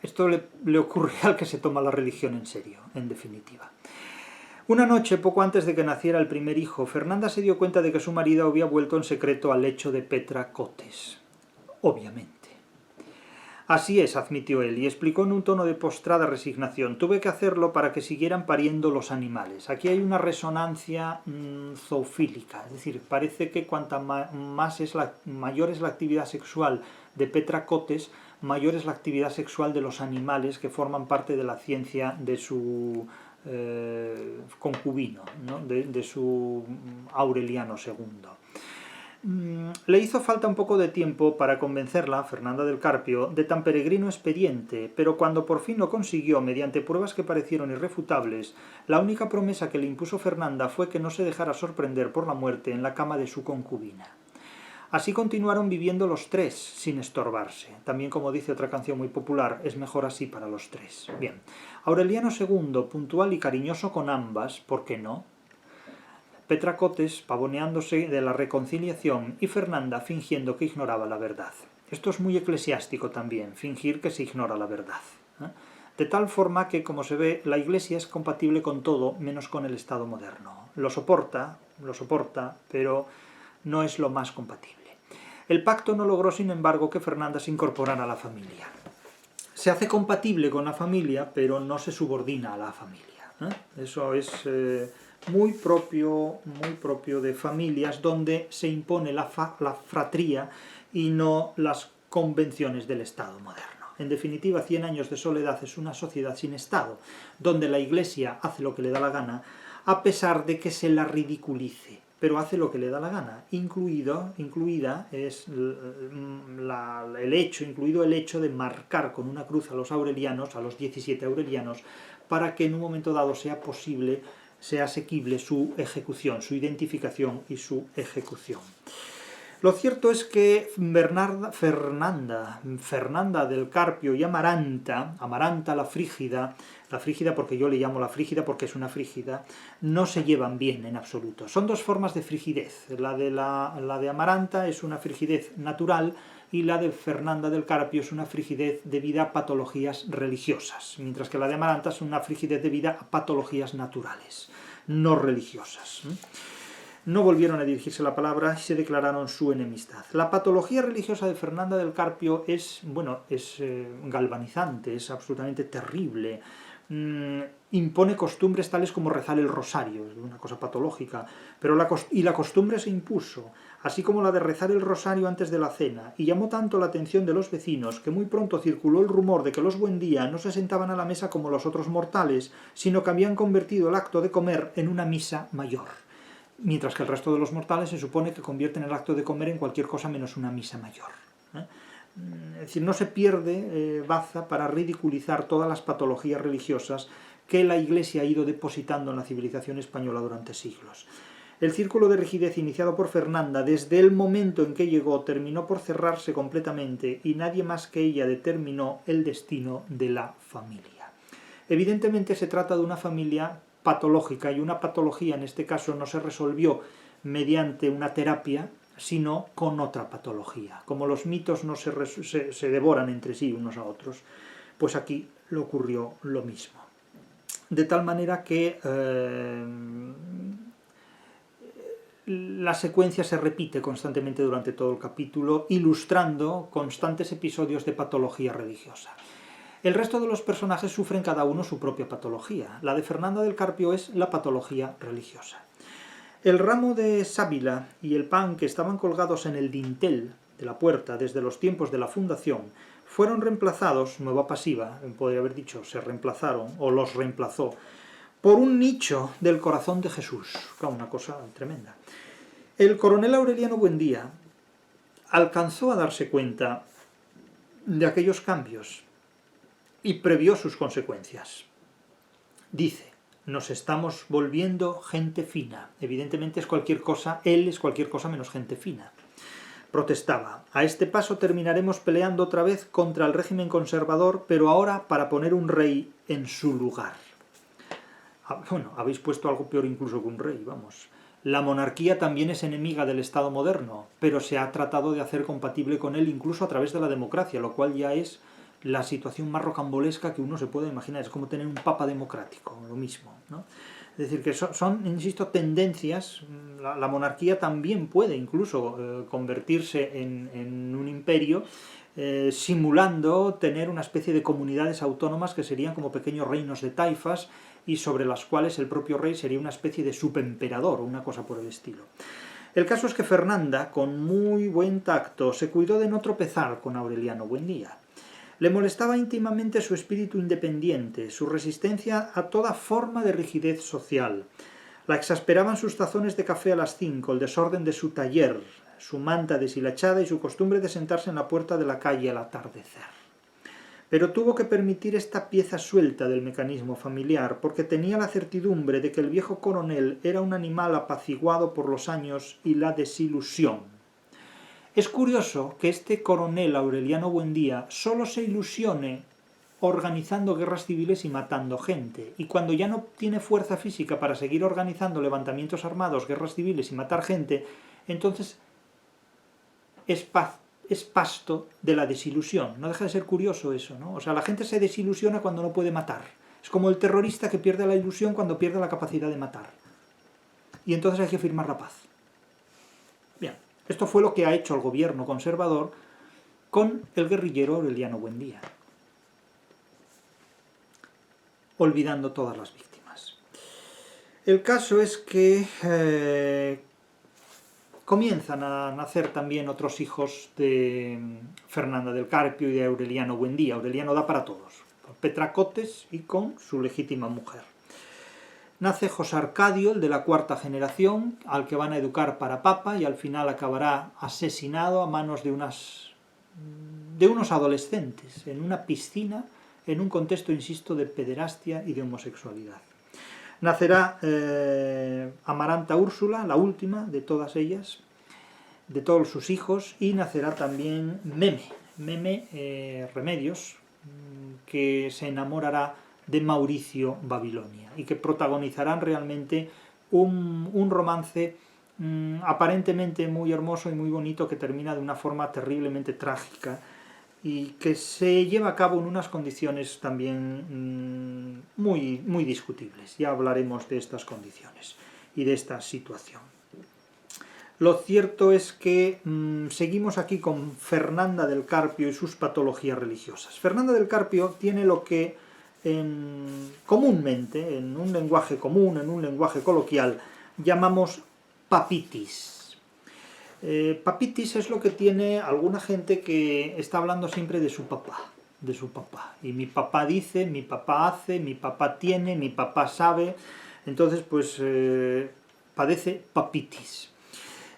esto le ocurre al que se toma la religión en serio, en definitiva. Una noche, poco antes de que naciera el primer hijo, Fernanda se dio cuenta de que su marido había vuelto en secreto al lecho de Petra Cotes. Obviamente. Así es, admitió él, y explicó en un tono de postrada resignación. Tuve que hacerlo para que siguieran pariendo los animales. Aquí hay una resonancia zoofílica, es decir, parece que cuanta mayor es la actividad sexual de Petra Cotes, mayor es la actividad sexual de los animales que forman parte de la ciencia de su concubino, ¿no? de su Aureliano II. Le hizo falta un poco de tiempo para convencerla, Fernanda del Carpio, de tan peregrino expediente, pero cuando por fin lo consiguió, mediante pruebas que parecieron irrefutables, la única promesa que le impuso Fernanda fue que no se dejara sorprender por la muerte en la cama de su concubina. Así continuaron viviendo los tres, sin estorbarse. También, como dice otra canción muy popular, es mejor así para los tres. Bien, Aureliano II, puntual y cariñoso con ambas, ¿por qué no? Petra Cotes pavoneándose de la reconciliación y Fernanda fingiendo que ignoraba la verdad. Esto es muy eclesiástico también, fingir que se ignora la verdad. De tal forma que, como se ve, la Iglesia es compatible con todo menos con el Estado moderno. Lo soporta, pero no es lo más compatible. El pacto no logró, sin embargo, que Fernanda se incorporara a la familia. Se hace compatible con la familia, pero no se subordina a la familia. Eso es muy propio de familias donde se impone la fratría y no las convenciones del Estado moderno. En definitiva, 100 años de soledad es una sociedad sin Estado, donde la Iglesia hace lo que le da la gana, a pesar de que se la ridiculice, pero hace lo que le da la gana, incluido el hecho de marcar con una cruz a los aurelianos, a los 17 aurelianos, para que en un momento dado sea posible, sea asequible su ejecución, su identificación y su ejecución. Lo cierto es que Fernanda del Carpio y Amaranta la frígida porque yo le llamo la frígida porque es una frígida, no se llevan bien en absoluto. Son dos formas de frigidez. La de Amaranta es una frigidez natural y la de Fernanda del Carpio es una frigidez debida a patologías religiosas, mientras que la de Amaranta es una frigidez debida a patologías naturales, no religiosas. No volvieron a dirigirse la palabra y se declararon su enemistad. La patología religiosa de Fernanda del Carpio es galvanizante, es absolutamente terrible. Impone costumbres tales como rezar el rosario, es una cosa patológica, pero la costumbre se impuso, así como la de rezar el rosario antes de la cena, y llamó tanto la atención de los vecinos que muy pronto circuló el rumor de que los Buendía no se sentaban a la mesa como los otros mortales, sino que habían convertido el acto de comer en una misa mayor, mientras que el resto de los mortales se supone que convierten el acto de comer en cualquier cosa menos una misa mayor. Es decir, no se pierde baza para ridiculizar todas las patologías religiosas que la Iglesia ha ido depositando en la civilización española durante siglos. El círculo de rigidez iniciado por Fernanda desde el momento en que llegó terminó por cerrarse completamente y nadie más que ella determinó el destino de la familia. Evidentemente se trata de una familia patológica y una patología en este caso no se resolvió mediante una terapia, sino con otra patología. Como los mitos no se devoran entre sí unos a otros, pues aquí le ocurrió lo mismo. de tal manera que la secuencia se repite constantemente durante todo el capítulo, ilustrando constantes episodios de patología religiosa. El resto de los personajes sufren cada uno su propia patología. La de Fernanda del Carpio es la patología religiosa. El ramo de sábila y el pan que estaban colgados en el dintel de la puerta desde los tiempos de la fundación fueron reemplazados, nueva pasiva, podría haber dicho, se reemplazaron o los reemplazó, por un nicho del corazón de Jesús. Claro, una cosa tremenda. El coronel Aureliano Buendía alcanzó a darse cuenta de aquellos cambios y previó sus consecuencias. Dice: nos estamos volviendo gente fina. Evidentemente es cualquier cosa, él es cualquier cosa menos gente fina. Protestaba: a este paso terminaremos peleando otra vez contra el régimen conservador, pero ahora para poner un rey en su lugar. Bueno, habéis puesto algo peor incluso que un rey, vamos. La monarquía también es enemiga del Estado moderno, pero se ha tratado de hacer compatible con él incluso a través de la democracia, lo cual ya es la situación más rocambolesca que uno se puede imaginar. Es como tener un papa democrático, lo mismo, ¿no? Es decir, que son, insisto, tendencias. La monarquía también puede incluso convertirse en un imperio, simulando tener una especie de comunidades autónomas que serían como pequeños reinos de taifas y sobre las cuales el propio rey sería una especie de subemperador o una cosa por el estilo. El caso es que Fernanda, con muy buen tacto, se cuidó de no tropezar con Aureliano Buendía. Le molestaba íntimamente su espíritu independiente, su resistencia a toda forma de rigidez social. La exasperaban sus tazones de café a las 5, el desorden de su taller, su manta deshilachada y su costumbre de sentarse en la puerta de la calle al atardecer. Pero tuvo que permitir esta pieza suelta del mecanismo familiar, porque tenía la certidumbre de que el viejo coronel era un animal apaciguado por los años y la desilusión. Es curioso que este coronel Aureliano Buendía solo se ilusione organizando guerras civiles y matando gente, y cuando ya no tiene fuerza física para seguir organizando levantamientos armados, guerras civiles y matar gente, entonces es pasto de la desilusión. No deja de ser curioso eso, ¿no? O sea, la gente se desilusiona cuando no puede matar. Es como el terrorista que pierde la ilusión cuando pierde la capacidad de matar. Y entonces hay que firmar la paz. Bien. Esto fue lo que ha hecho el gobierno conservador con el guerrillero Aureliano Buendía, olvidando todas las víctimas. El caso es que comienzan a nacer también otros hijos de Fernanda del Carpio y de Aureliano Buendía. Aureliano da para todos, con Petracotes y con su legítima mujer. Nace José Arcadio, el de la cuarta generación, al que van a educar para papa y al final acabará asesinado a manos de unos adolescentes en una piscina, en un contexto, insisto, de pederastia y de homosexualidad. Nacerá Amaranta Úrsula, la última de todas ellas, de todos sus hijos, y nacerá también Meme Remedios, que se enamorará de Mauricio Babilonia y que protagonizarán realmente un romance aparentemente muy hermoso y muy bonito que termina de una forma terriblemente trágica y que se lleva a cabo en unas condiciones también muy, muy discutibles. Ya hablaremos de estas condiciones y de esta situación. Lo cierto es que seguimos aquí con Fernanda del Carpio y sus patologías religiosas. Fernanda del Carpio tiene lo que comúnmente, en un lenguaje común, en un lenguaje coloquial, llamamos papitis. Papitis es lo que tiene alguna gente que está hablando siempre de su papá. Y mi papá dice, mi papá hace, mi papá tiene, mi papá sabe. Entonces, pues, padece papitis.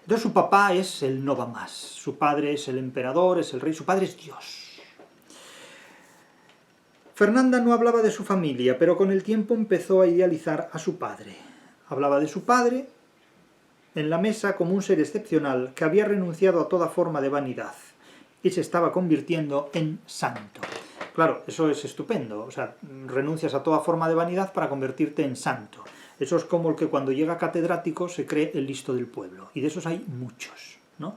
Entonces su papá es el no va más. Su padre es el emperador, es el rey, su padre es Dios. Fernanda no hablaba de su familia, pero con el tiempo empezó a idealizar a su padre. Hablaba de su padre en la mesa como un ser excepcional que había renunciado a toda forma de vanidad y se estaba convirtiendo en santo. Claro, eso es estupendo, o sea, renuncias a toda forma de vanidad para convertirte en santo. Eso es como el que cuando llega catedrático se cree el listo del pueblo, y de esos hay muchos, ¿no?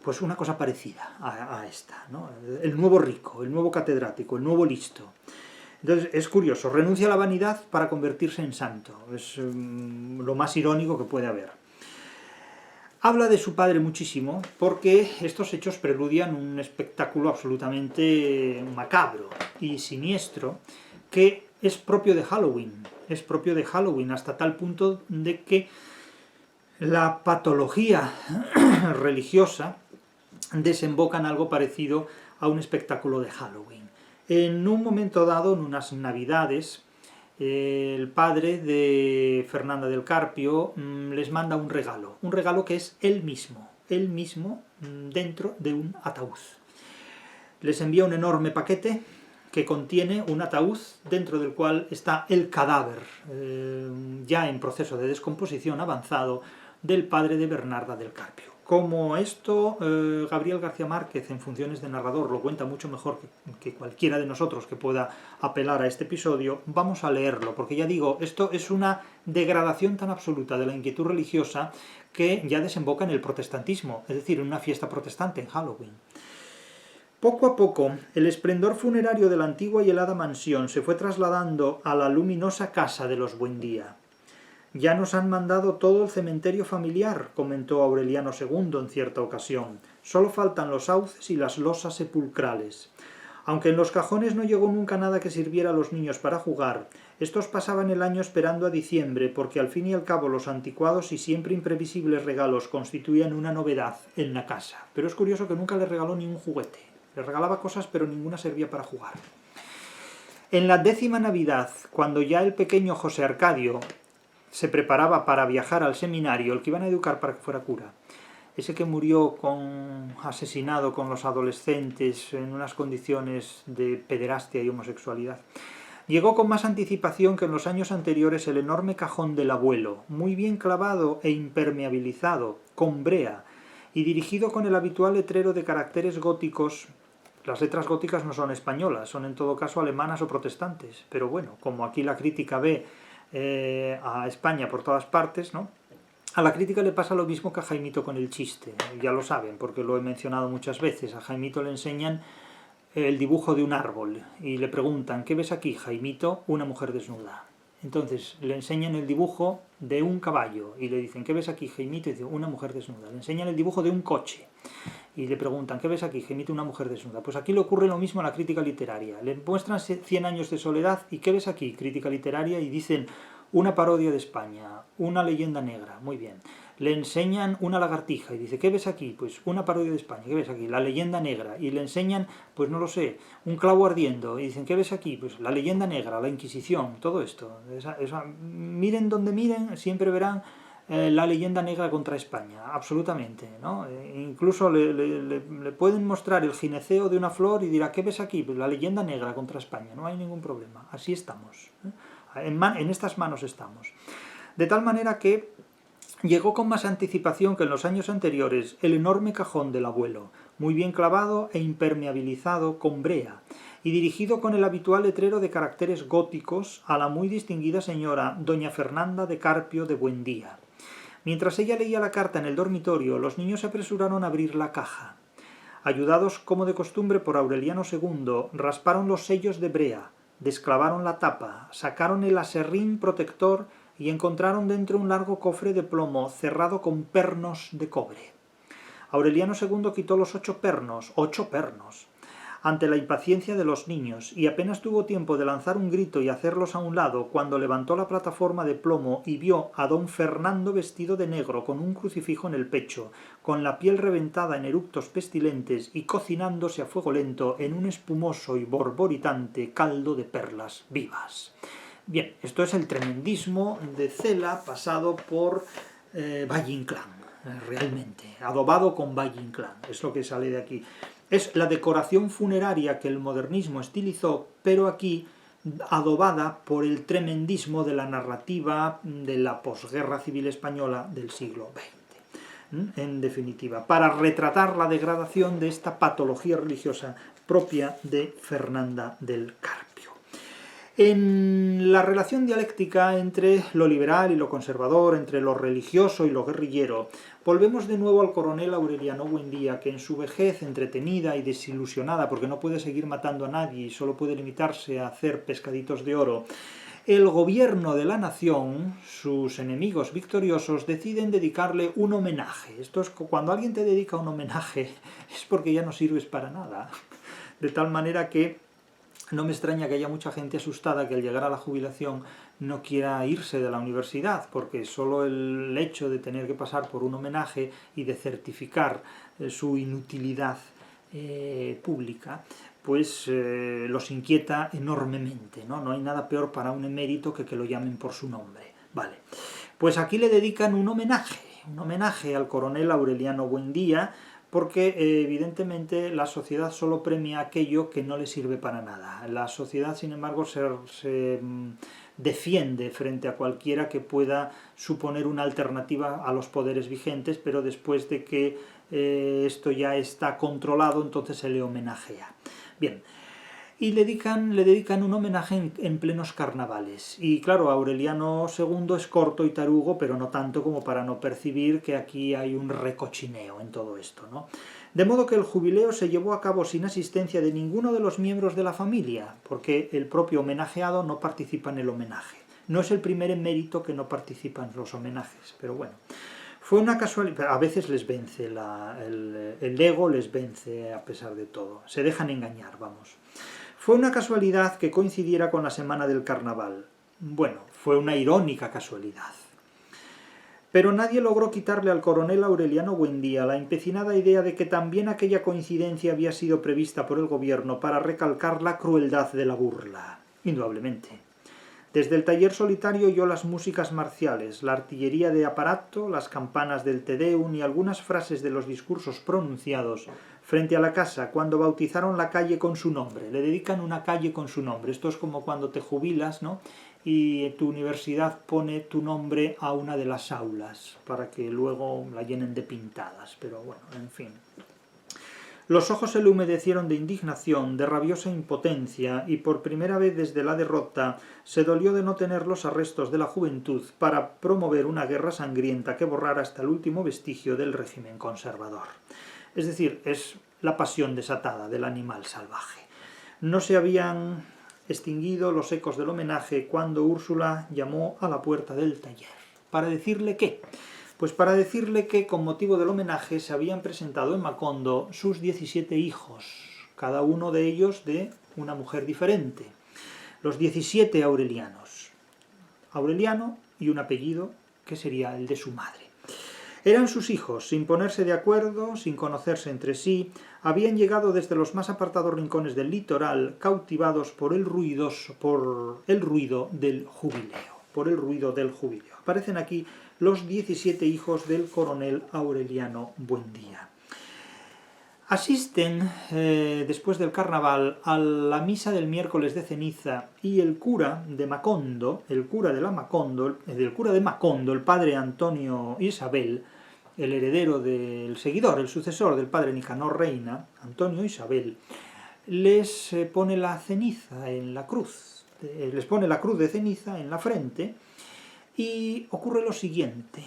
Pues una cosa parecida a esta, ¿no? El nuevo rico, el nuevo catedrático, el nuevo listo. Entonces es curioso, renuncia a la vanidad para convertirse en santo, es lo más irónico que puede haber. Habla de su padre muchísimo porque estos hechos preludian un espectáculo absolutamente macabro y siniestro que es propio de Halloween, hasta tal punto de que la patología religiosa desemboca en algo parecido a un espectáculo de Halloween. En un momento dado, en unas navidades, el padre de Fernanda del Carpio les manda un regalo que es él mismo dentro de un ataúd. Les envía un enorme paquete que contiene un ataúd dentro del cual está el cadáver, ya en proceso de descomposición avanzado, del padre de Bernarda del Carpio. Como esto, Gabriel García Márquez, en funciones de narrador, lo cuenta mucho mejor que cualquiera de nosotros que pueda apelar a este episodio, vamos a leerlo, porque ya digo, esto es una degradación tan absoluta de la inquietud religiosa que ya desemboca en el protestantismo, es decir, en una fiesta protestante, en Halloween. Poco a poco, el esplendor funerario de la antigua y helada mansión se fue trasladando a la luminosa casa de los Buendía. «Ya nos han mandado todo el cementerio familiar», comentó Aureliano II en cierta ocasión. «Solo faltan los sauces y las losas sepulcrales. Aunque en los cajones no llegó nunca nada que sirviera a los niños para jugar, estos pasaban el año esperando a diciembre, porque al fin y al cabo los anticuados y siempre imprevisibles regalos constituían una novedad en la casa». Pero es curioso que nunca les regaló ni un juguete. Les regalaba cosas, pero ninguna servía para jugar. En la 10ª Navidad, cuando ya el pequeño José Arcadio se preparaba para viajar al seminario, el que iban a educar para que fuera cura, ese que murió asesinado con los adolescentes en unas condiciones de pederastia y homosexualidad, llegó con más anticipación que en los años anteriores el enorme cajón del abuelo, muy bien clavado e impermeabilizado, con brea, y dirigido con el habitual letrero de caracteres góticos. Las letras góticas no son españolas, son en todo caso alemanas o protestantes, pero bueno, como aquí la crítica ve a España por todas partes, ¿no? A la crítica le pasa lo mismo que a Jaimito con el chiste, ya lo saben, porque lo he mencionado muchas veces. A Jaimito le enseñan el dibujo de un árbol y le preguntan: ¿qué ves aquí, Jaimito? Una mujer desnuda. Entonces le enseñan el dibujo de un caballo y le dicen: ¿qué ves aquí, Jaimito? Y dice: una mujer desnuda. Le enseñan el dibujo de un coche y le preguntan: ¿qué ves aquí, Jaimito? Una mujer desnuda. Pues aquí le ocurre lo mismo a la crítica literaria. Le muestran 100 años de soledad y ¿qué ves aquí, crítica literaria? Y dicen: una parodia de España, una leyenda negra. Muy bien. Le enseñan una lagartija y dice: ¿qué ves aquí? Pues una parodia de España. ¿Qué ves aquí? La leyenda negra. Y le enseñan, pues no lo sé, un clavo ardiendo. Y dicen: ¿qué ves aquí? Pues la leyenda negra, la Inquisición, todo esto. Miren donde miren, siempre verán la leyenda negra contra España, absolutamente, ¿no? Incluso le pueden mostrar el gineceo de una flor y dirá: ¿qué ves aquí? Pues la leyenda negra contra España, no hay ningún problema, así estamos, en estas manos estamos. De tal manera que llegó con más anticipación que en los años anteriores el enorme cajón del abuelo, muy bien clavado e impermeabilizado con brea, y dirigido con el habitual letrero de caracteres góticos a la muy distinguida señora doña Fernanda de Carpio de Buendía. Mientras ella leía la carta en el dormitorio, los niños se apresuraron a abrir la caja. Ayudados como de costumbre por Aureliano II, rasparon los sellos de brea, desclavaron la tapa, sacaron el aserrín protector y encontraron dentro un largo cofre de plomo cerrado con pernos de cobre. Aureliano II quitó los 8 pernos, ante la impaciencia de los niños, y apenas tuvo tiempo de lanzar un grito y hacerlos a un lado cuando levantó la plataforma de plomo y vio a don Fernando vestido de negro con un crucifijo en el pecho, con la piel reventada en eructos pestilentes y cocinándose a fuego lento en un espumoso y borboritante caldo de perlas vivas. Bien, esto es el tremendismo de Cela pasado por Valle Inclán, realmente, adobado con Valle Inclán, es lo que sale de aquí. Es la decoración funeraria que el modernismo estilizó, pero aquí adobada por el tremendismo de la narrativa de la posguerra civil española del siglo XX. En definitiva, para retratar la degradación de esta patología religiosa propia de Fernanda del Carpio. En la relación dialéctica entre lo liberal y lo conservador, entre lo religioso y lo guerrillero, volvemos de nuevo al coronel Aureliano Buendía, que en su vejez entretenida y desilusionada, porque no puede seguir matando a nadie y solo puede limitarse a hacer pescaditos de oro, el gobierno de la nación, sus enemigos victoriosos, deciden dedicarle un homenaje. Esto es cuando alguien te dedica un homenaje, es porque ya no sirves para nada. De tal manera que no me extraña que haya mucha gente asustada que al llegar a la jubilación no quiera irse de la universidad, porque solo el hecho de tener que pasar por un homenaje y de certificar su inutilidad pública, pues los inquieta enormemente, ¿no? No hay nada peor para un emérito que lo llamen por su nombre. Vale, pues aquí le dedican un homenaje al coronel Aureliano Buendía, porque evidentemente la sociedad solo premia aquello que no le sirve para nada. La sociedad, sin embargo, se defiende frente a cualquiera que pueda suponer una alternativa a los poderes vigentes, pero después de que esto ya está controlado, entonces se le homenajea. Bien, y le dedican un homenaje en plenos carnavales. Y claro, Aureliano II es corto y tarugo, pero no tanto como para no percibir que aquí hay un recochineo en todo esto, ¿no? De modo que el jubileo se llevó a cabo sin asistencia de ninguno de los miembros de la familia, porque el propio homenajeado no participa en el homenaje. No es el primer emérito que no participa en los homenajes, pero bueno. Fue una casualidad, a veces les vence, el ego les vence a pesar de todo, se dejan engañar, vamos. Fue una casualidad que coincidiera con la semana del carnaval. Bueno, fue una irónica casualidad. Pero nadie logró quitarle al coronel Aureliano Buendía la empecinada idea de que también aquella coincidencia había sido prevista por el gobierno para recalcar la crueldad de la burla. Indudablemente. Desde el taller solitario oyó las músicas marciales, la artillería de aparato, las campanas del Te Deum y algunas frases de los discursos pronunciados frente a la casa cuando bautizaron la calle con su nombre. Le dedican una calle con su nombre. Esto es como cuando te jubilas, ¿no? Y tu universidad pone tu nombre a una de las aulas para que luego la llenen de pintadas. Pero bueno, en fin. Los ojos se le humedecieron de indignación, de rabiosa impotencia, y por primera vez desde la derrota se dolió de no tener los arrestos de la juventud para promover una guerra sangrienta que borrara hasta el último vestigio del régimen conservador. Es decir, es la pasión desatada del animal salvaje. No se habían extinguido los ecos del homenaje cuando Úrsula llamó a la puerta del taller. ¿Para decirle qué? Pues para decirle que con motivo del homenaje se habían presentado en Macondo sus 17 hijos, cada uno de ellos de una mujer diferente. Los 17 aurelianos. Aureliano y un apellido que sería el de su madre. Eran sus hijos, sin ponerse de acuerdo, sin conocerse entre sí, habían llegado desde los más apartados rincones del litoral, cautivados por el ruido del jubileo. Aparecen aquí los 17 hijos del coronel Aureliano Buendía. Asisten, después del carnaval, a la misa del miércoles de ceniza y el cura de Macondo, el padre Antonio Isabel, el heredero del seguidor, el sucesor del padre Nicanor Reina, Antonio Isabel, les pone la ceniza en la cruz, les pone la cruz de ceniza en la frente. Y ocurre lo siguiente.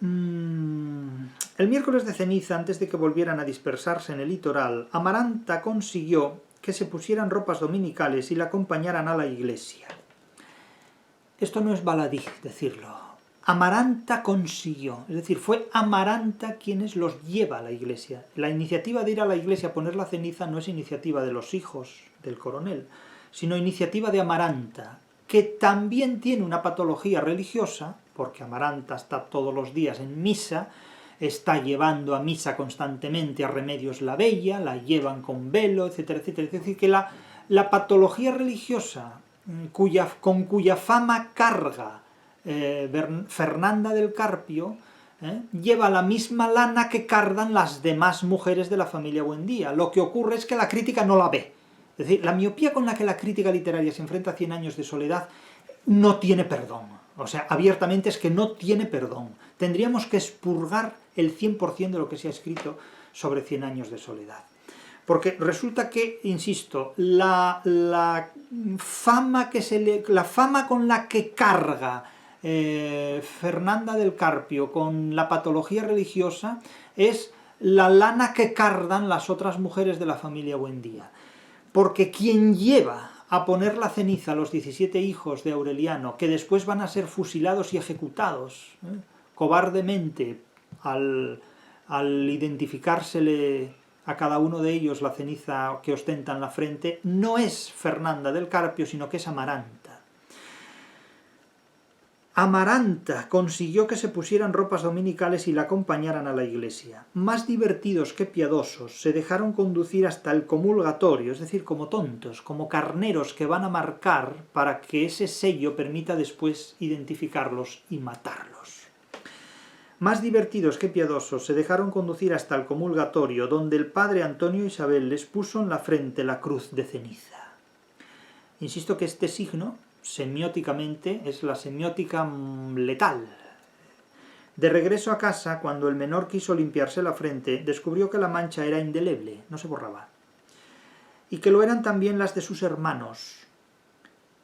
El miércoles de ceniza, antes de que volvieran a dispersarse en el litoral, Amaranta consiguió que se pusieran ropas dominicales y la acompañaran a la iglesia. Esto no es baladí decirlo. Amaranta consiguió, es decir, fue Amaranta quienes los lleva a la iglesia. La iniciativa de ir a la iglesia a poner la ceniza no es iniciativa de los hijos del coronel, sino iniciativa de Amaranta, que también tiene una patología religiosa, porque Amaranta está todos los días en misa, está llevando a misa constantemente a Remedios la Bella, la llevan con velo, etcétera, etcétera. Es decir, que la patología religiosa con cuya fama carga Fernanda del Carpio, lleva la misma lana que cargan las demás mujeres de la familia Buendía. Lo que ocurre es que la crítica no la ve. Es decir, la miopía con la que la crítica literaria se enfrenta a 100 años de soledad no tiene perdón. O sea, abiertamente es que no tiene perdón. Tendríamos que expurgar el 100% de lo que se ha escrito sobre 100 años de soledad. Porque resulta que, insisto, la fama con la que carga Fernanda del Carpio con la patología religiosa es la lana que cargan las otras mujeres de la familia Buendía. Porque quien lleva a poner la ceniza a los 17 hijos de Aureliano, que después van a ser fusilados y ejecutados cobardemente al identificársele a cada uno de ellos la ceniza que ostenta en la frente, no es Fernanda del Carpio, sino que es Amaranta. Amaranta consiguió que se pusieran ropas dominicales y la acompañaran a la iglesia. Más divertidos que piadosos, se dejaron conducir hasta el comulgatorio, es decir, como tontos, como carneros que van a marcar para que ese sello permita después identificarlos y matarlos. Más divertidos que piadosos, se dejaron conducir hasta el comulgatorio, donde el padre Antonio Isabel les puso en la frente la cruz de ceniza. Insisto que este signo, semióticamente, es la semiótica letal. De regreso a casa, cuando el menor quiso limpiarse la frente, descubrió que la mancha era indeleble, no se borraba, y que lo eran también las de sus hermanos.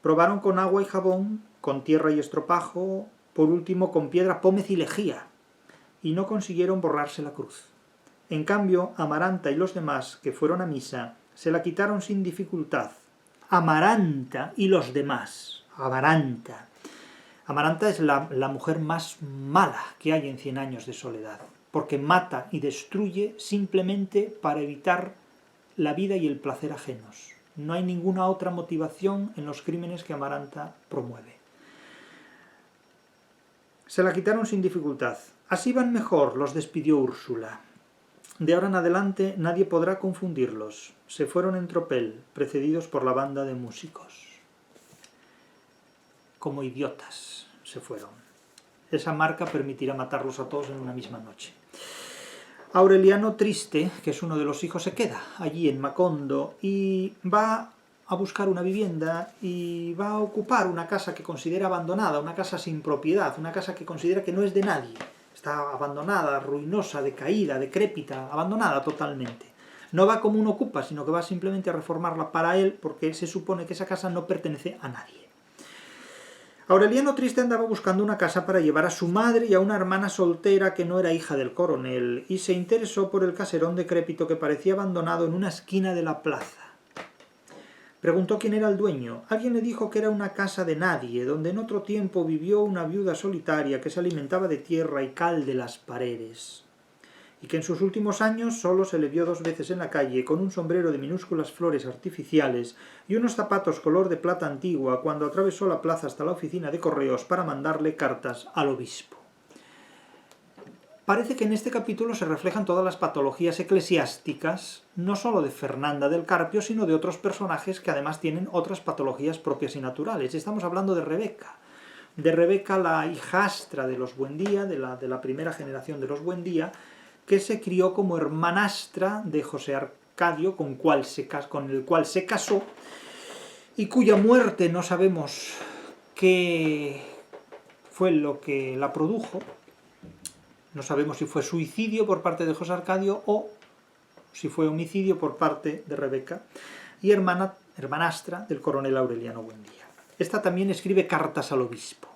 Probaron con agua y jabón, con tierra y estropajo, por último con piedra, pómez y lejía, y no consiguieron borrarse la cruz. En cambio, Amaranta y los demás, que fueron a misa, se la quitaron sin dificultad. Amaranta y los demás. Amaranta. Amaranta es la mujer más mala que hay en 100 años de soledad, porque mata y destruye simplemente para evitar la vida y el placer ajenos. No hay ninguna otra motivación en los crímenes que Amaranta promueve. Se la quitaron sin dificultad. Así van mejor, los despidió Úrsula. De ahora en adelante nadie podrá confundirlos. Se fueron en tropel, precedidos por la banda de músicos. Como idiotas se fueron. Esa marca permitirá matarlos a todos en una misma noche. Aureliano Triste, que es uno de los hijos, se queda allí en Macondo y va a buscar una vivienda y va a ocupar una casa que considera abandonada, una casa sin propiedad, una casa que considera que no es de nadie. Está abandonada, ruinosa, decaída, decrépita, abandonada totalmente. No va como un ocupa, sino que va simplemente a reformarla para él, porque se supone que esa casa no pertenece a nadie. Aureliano Triste andaba buscando una casa para llevar a su madre y a una hermana soltera que no era hija del coronel, y se interesó por el caserón decrépito que parecía abandonado en una esquina de la plaza. Preguntó quién era el dueño. Alguien le dijo que era una casa de nadie, donde en otro tiempo vivió una viuda solitaria que se alimentaba de tierra y cal de las paredes, y que en sus últimos años solo se le vio 2 veces en la calle con un sombrero de minúsculas flores artificiales y unos zapatos color de plata antigua cuando atravesó la plaza hasta la oficina de correos para mandarle cartas al obispo. Parece que en este capítulo se reflejan todas las patologías eclesiásticas, no solo de Fernanda del Carpio, sino de otros personajes que además tienen otras patologías propias y naturales. Estamos hablando de Rebeca, la hijastra de los Buendía, de la primera generación de los Buendía, que se crió como hermanastra de José Arcadio, con el cual se casó, y cuya muerte no sabemos qué fue lo que la produjo. No sabemos si fue suicidio por parte de José Arcadio o si fue homicidio por parte de Rebeca, y hermanastra del coronel Aureliano Buendía. Esta también escribe cartas al obispo.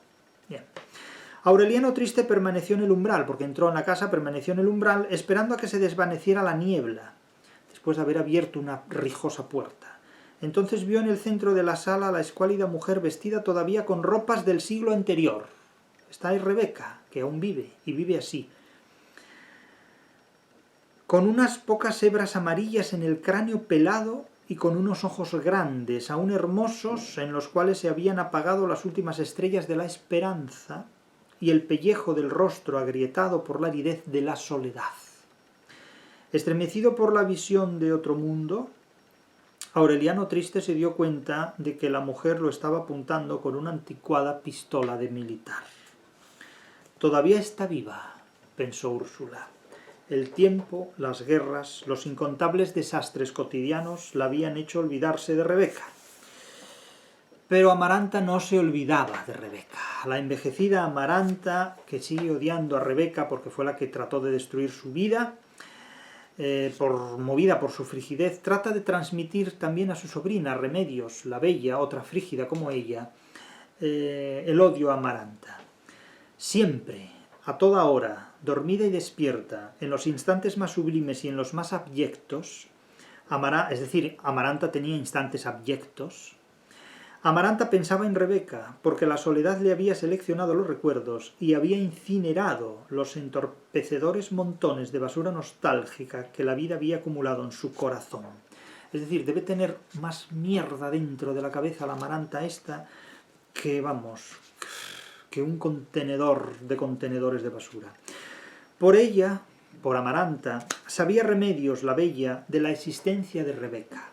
Bien. Aureliano Triste permaneció en el umbral, porque entró en la casa, permaneció en el umbral, esperando a que se desvaneciera la niebla, después de haber abierto una rijosa puerta. Entonces vio en el centro de la sala a la escuálida mujer vestida todavía con ropas del siglo anterior. Está ahí Rebeca, que aún vive, y vive así, con unas pocas hebras amarillas en el cráneo pelado y con unos ojos grandes, aún hermosos, en los cuales se habían apagado las últimas estrellas de la esperanza, y el pellejo del rostro agrietado por la aridez de la soledad. Estremecido por la visión de otro mundo, Aureliano Triste se dio cuenta de que la mujer lo estaba apuntando con una anticuada pistola de militar. Todavía está viva, pensó Úrsula. El tiempo, las guerras, los incontables desastres cotidianos la habían hecho olvidarse de Rebeca. Pero Amaranta no se olvidaba de Rebeca. La envejecida Amaranta, que sigue odiando a Rebeca porque fue la que trató de destruir su vida, movida por su frigidez, trata de transmitir también a su sobrina, Remedios, la bella, otra frígida como ella, el odio a Amaranta. Siempre, a toda hora, dormida y despierta, en los instantes más sublimes y en los más abyectos, es decir, Amaranta tenía instantes abyectos, Amaranta pensaba en Rebeca, porque la soledad le había seleccionado los recuerdos y había incinerado los entorpecedores montones de basura nostálgica que la vida había acumulado en su corazón. Es decir, debe tener más mierda dentro de la cabeza la Amaranta esta que, vamos, que un contenedor de contenedores de basura. Por ella, por Amaranta, sabía Remedios, la bella, de la existencia de Rebeca.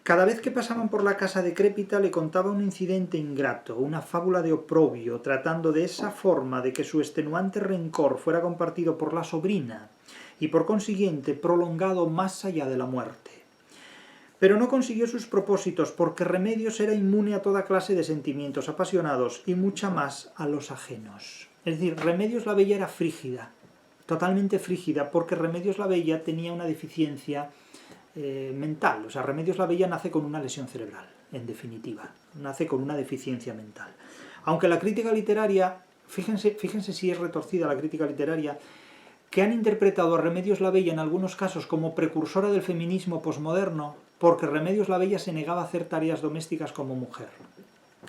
Cada vez que pasaban por la casa decrépita le contaba un incidente ingrato, una fábula de oprobio, tratando de esa forma de que su extenuante rencor fuera compartido por la sobrina y por consiguiente prolongado más allá de la muerte. Pero no consiguió sus propósitos porque Remedios era inmune a toda clase de sentimientos apasionados y mucha más a los ajenos. Es decir, Remedios la Bella era frígida, totalmente frígida, porque Remedios la Bella tenía una deficiencia mental. O sea, Remedios la Bella nace con una lesión cerebral, en definitiva. Nace con una deficiencia mental. Aunque la crítica literaria, fíjense si es retorcida la crítica literaria, que han interpretado a Remedios la Bella en algunos casos como precursora del feminismo posmoderno, porque Remedios la Bella se negaba a hacer tareas domésticas como mujer.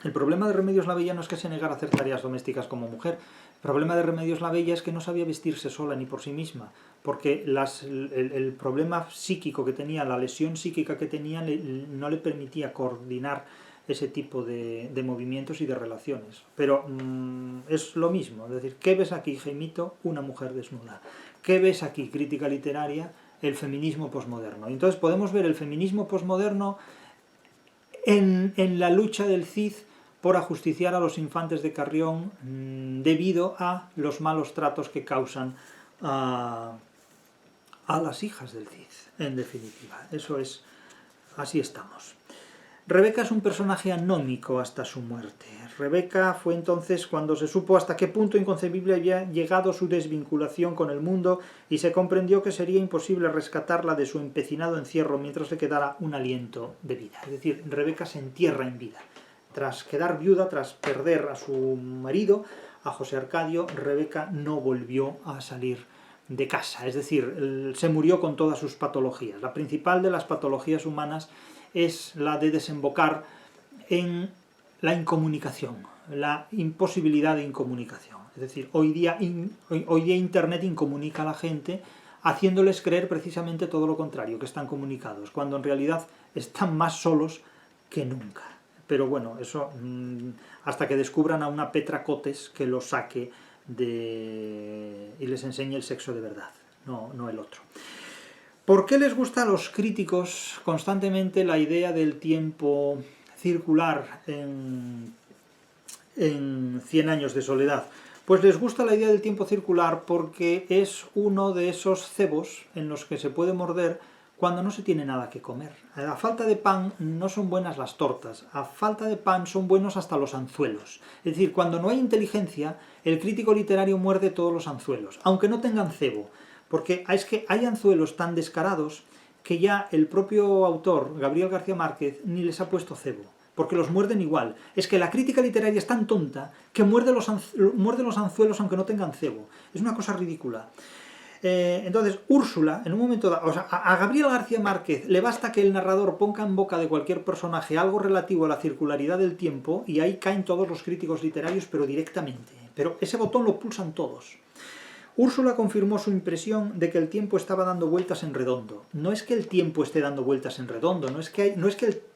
El problema de Remedios la Bella no es que se negara a hacer tareas domésticas como mujer. El problema de Remedios la Bella es que no sabía vestirse sola ni por sí misma, porque el problema psíquico que tenía, la lesión psíquica que tenía, no le permitía coordinar ese tipo de movimientos y de relaciones. Pero es lo mismo, es decir, ¿qué ves aquí, Jaimito? Una mujer desnuda. ¿Qué ves aquí, crítica literaria? El feminismo posmoderno. Entonces podemos ver el feminismo posmoderno en la lucha del Cid por ajusticiar a los infantes de Carrión debido a los malos tratos que causan a las hijas del Cid, en definitiva. Eso es, así estamos. Rebeca es un personaje anómico hasta su muerte. Rebeca fue entonces cuando se supo hasta qué punto inconcebible había llegado su desvinculación con el mundo y se comprendió que sería imposible rescatarla de su empecinado encierro mientras le quedara un aliento de vida. Es decir, Rebeca se entierra en vida. Tras quedar viuda, tras perder a su marido, a José Arcadio, Rebeca no volvió a salir de casa. Es decir, se murió con todas sus patologías. La principal de las patologías humanas es la de desembocar en la incomunicación, la imposibilidad de incomunicación. Es decir, hoy día Internet incomunica a la gente haciéndoles creer precisamente todo lo contrario, que están comunicados, cuando en realidad están más solos que nunca. Pero bueno, eso hasta que descubran a una Petra Cotes que los saque y les enseñe el sexo de verdad, no el otro. ¿Por qué les gusta a los críticos constantemente la idea del tiempo circular en 100 años de soledad? Pues les gusta la idea del tiempo circular porque es uno de esos cebos en los que se puede morder cuando no se tiene nada que comer. A falta de pan no son buenas las tortas, a falta de pan son buenos hasta los anzuelos. Es decir, cuando no hay inteligencia, el crítico literario muerde todos los anzuelos, aunque no tengan cebo. Porque es que hay anzuelos tan descarados que ya el propio autor, Gabriel García Márquez, ni les ha puesto cebo, porque los muerden igual. Es que la crítica literaria es tan tonta que muerde los anzuelos aunque no tengan cebo. Es una cosa ridícula. Entonces, Úrsula, en un momento dado, o sea, a Gabriel García Márquez le basta que el narrador ponga en boca de cualquier personaje algo relativo a la circularidad del tiempo y ahí caen todos los críticos literarios, pero directamente. Pero ese botón lo pulsan todos. Úrsula confirmó su impresión de que el tiempo estaba dando vueltas en redondo. No es que el tiempo esté dando vueltas en redondo, no es que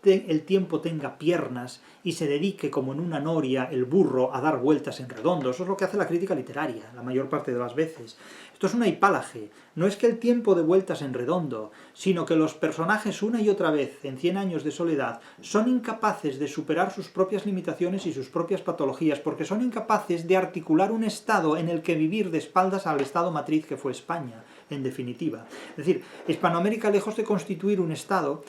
el tiempo tenga piernas y se dedique, como en una noria, el burro a dar vueltas en redondo. Eso es lo que hace la crítica literaria, la mayor parte de las veces. Esto es una hipálaje. No es que el tiempo dé vueltas en redondo, sino que los personajes una y otra vez, en 100 años de soledad, son incapaces de superar sus propias limitaciones y sus propias patologías, porque son incapaces de articular un estado en el que vivir de espaldas al estado matriz que fue España, en definitiva. Es decir, Hispanoamérica, lejos de constituir un estado,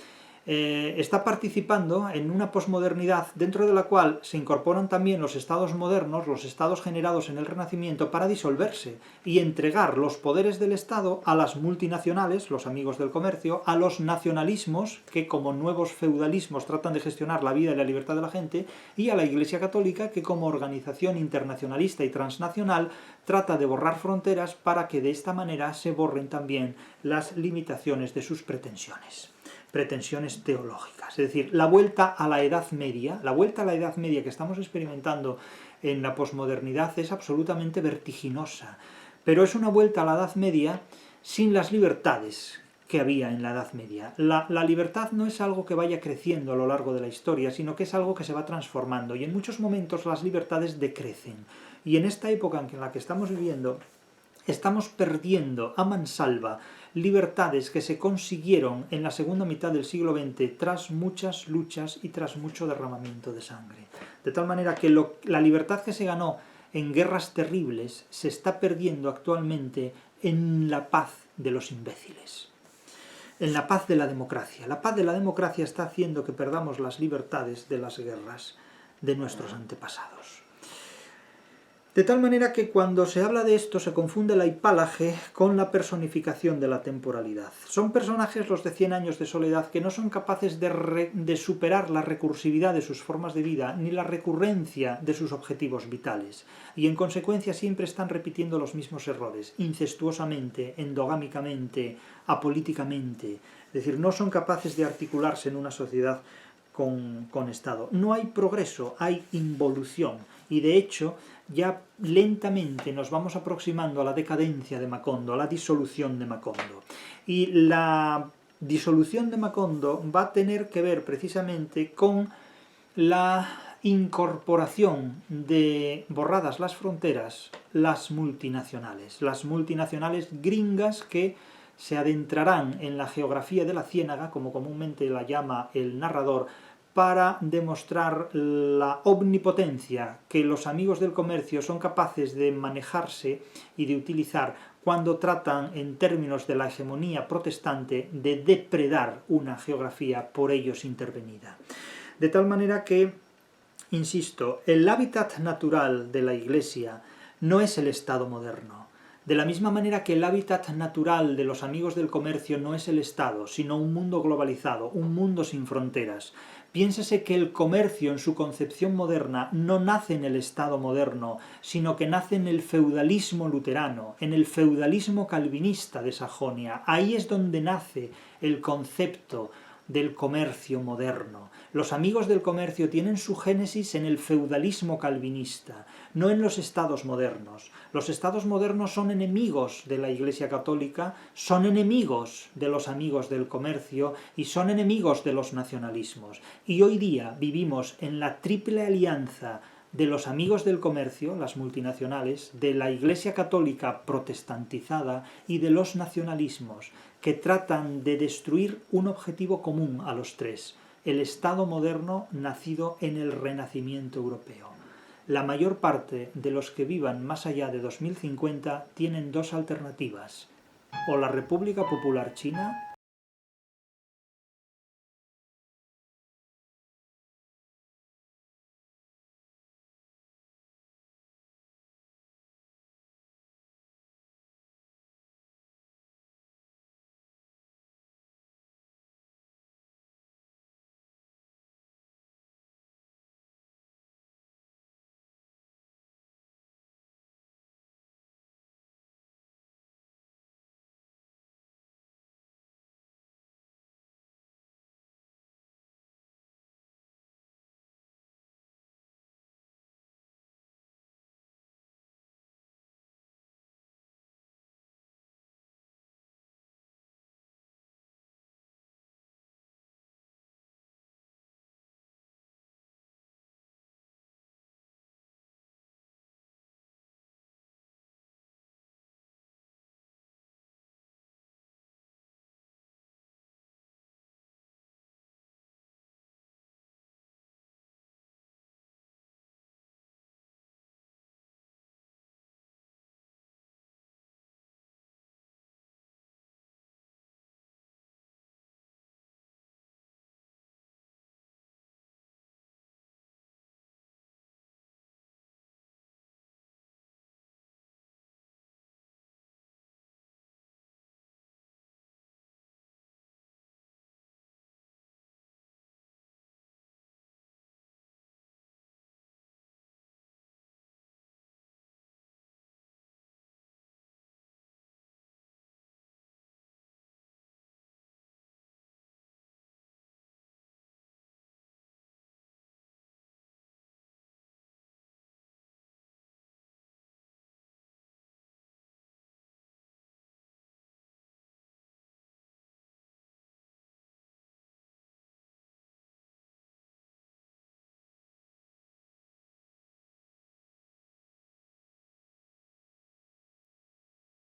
está participando en una posmodernidad dentro de la cual se incorporan también los estados modernos, los estados generados en el Renacimiento, para disolverse y entregar los poderes del Estado a las multinacionales, los amigos del comercio, a los nacionalismos, que como nuevos feudalismos tratan de gestionar la vida y la libertad de la gente, y a la Iglesia Católica, que como organización internacionalista y transnacional trata de borrar fronteras para que de esta manera se borren también las limitaciones de sus pretensiones teológicas. Es decir, la vuelta a la Edad Media, que estamos experimentando en la posmodernidad es absolutamente vertiginosa, pero es una vuelta a la Edad Media sin las libertades que había en la Edad Media. La libertad no es algo que vaya creciendo a lo largo de la historia, sino que es algo que se va transformando, y en muchos momentos las libertades decrecen. Y en esta época en la que estamos viviendo, estamos perdiendo a mansalva libertades que se consiguieron en la segunda mitad del siglo XX tras muchas luchas y tras mucho derramamiento de sangre. De tal manera que la libertad que se ganó en guerras terribles se está perdiendo actualmente en la paz de los imbéciles, en la paz de la democracia. La paz de la democracia está haciendo que perdamos las libertades de las guerras de nuestros antepasados. De tal manera que cuando se habla de esto se confunde la hipálage con la personificación de la temporalidad. Son personajes, los de 100 años de soledad, que no son capaces de superar la recursividad de sus formas de vida ni la recurrencia de sus objetivos vitales, y en consecuencia siempre están repitiendo los mismos errores, incestuosamente, endogámicamente, apolíticamente. Es decir, no son capaces de articularse en una sociedad con Estado. No hay progreso, hay involución, y de hecho ya lentamente nos vamos aproximando a la decadencia de Macondo, a la disolución de Macondo. Y la disolución de Macondo va a tener que ver precisamente con la incorporación de, borradas las fronteras, las multinacionales gringas que se adentrarán en la geografía de la ciénaga, como comúnmente la llama el narrador, para demostrar la omnipotencia que los amigos del comercio son capaces de manejarse y de utilizar cuando tratan, en términos de la hegemonía protestante, de depredar una geografía por ellos intervenida. De tal manera que, insisto, el hábitat natural de la Iglesia no es el Estado moderno. De la misma manera que el hábitat natural de los amigos del comercio no es el Estado, sino un mundo globalizado, un mundo sin fronteras. Piénsese que el comercio en su concepción moderna no nace en el Estado moderno, sino que nace en el feudalismo luterano, en el feudalismo calvinista de Sajonia. Ahí es donde nace el concepto del comercio moderno. Los amigos del comercio tienen su génesis en el feudalismo calvinista, no en los estados modernos. Los estados modernos son enemigos de la Iglesia Católica, son enemigos de los amigos del comercio y son enemigos de los nacionalismos. Y hoy día vivimos en la triple alianza de los amigos del comercio, las multinacionales, de la Iglesia Católica protestantizada y de los nacionalismos, que tratan de destruir un objetivo común a los tres: el Estado moderno nacido en el Renacimiento europeo. La mayor parte de los que vivan más allá de 2050 tienen dos alternativas: o la República Popular China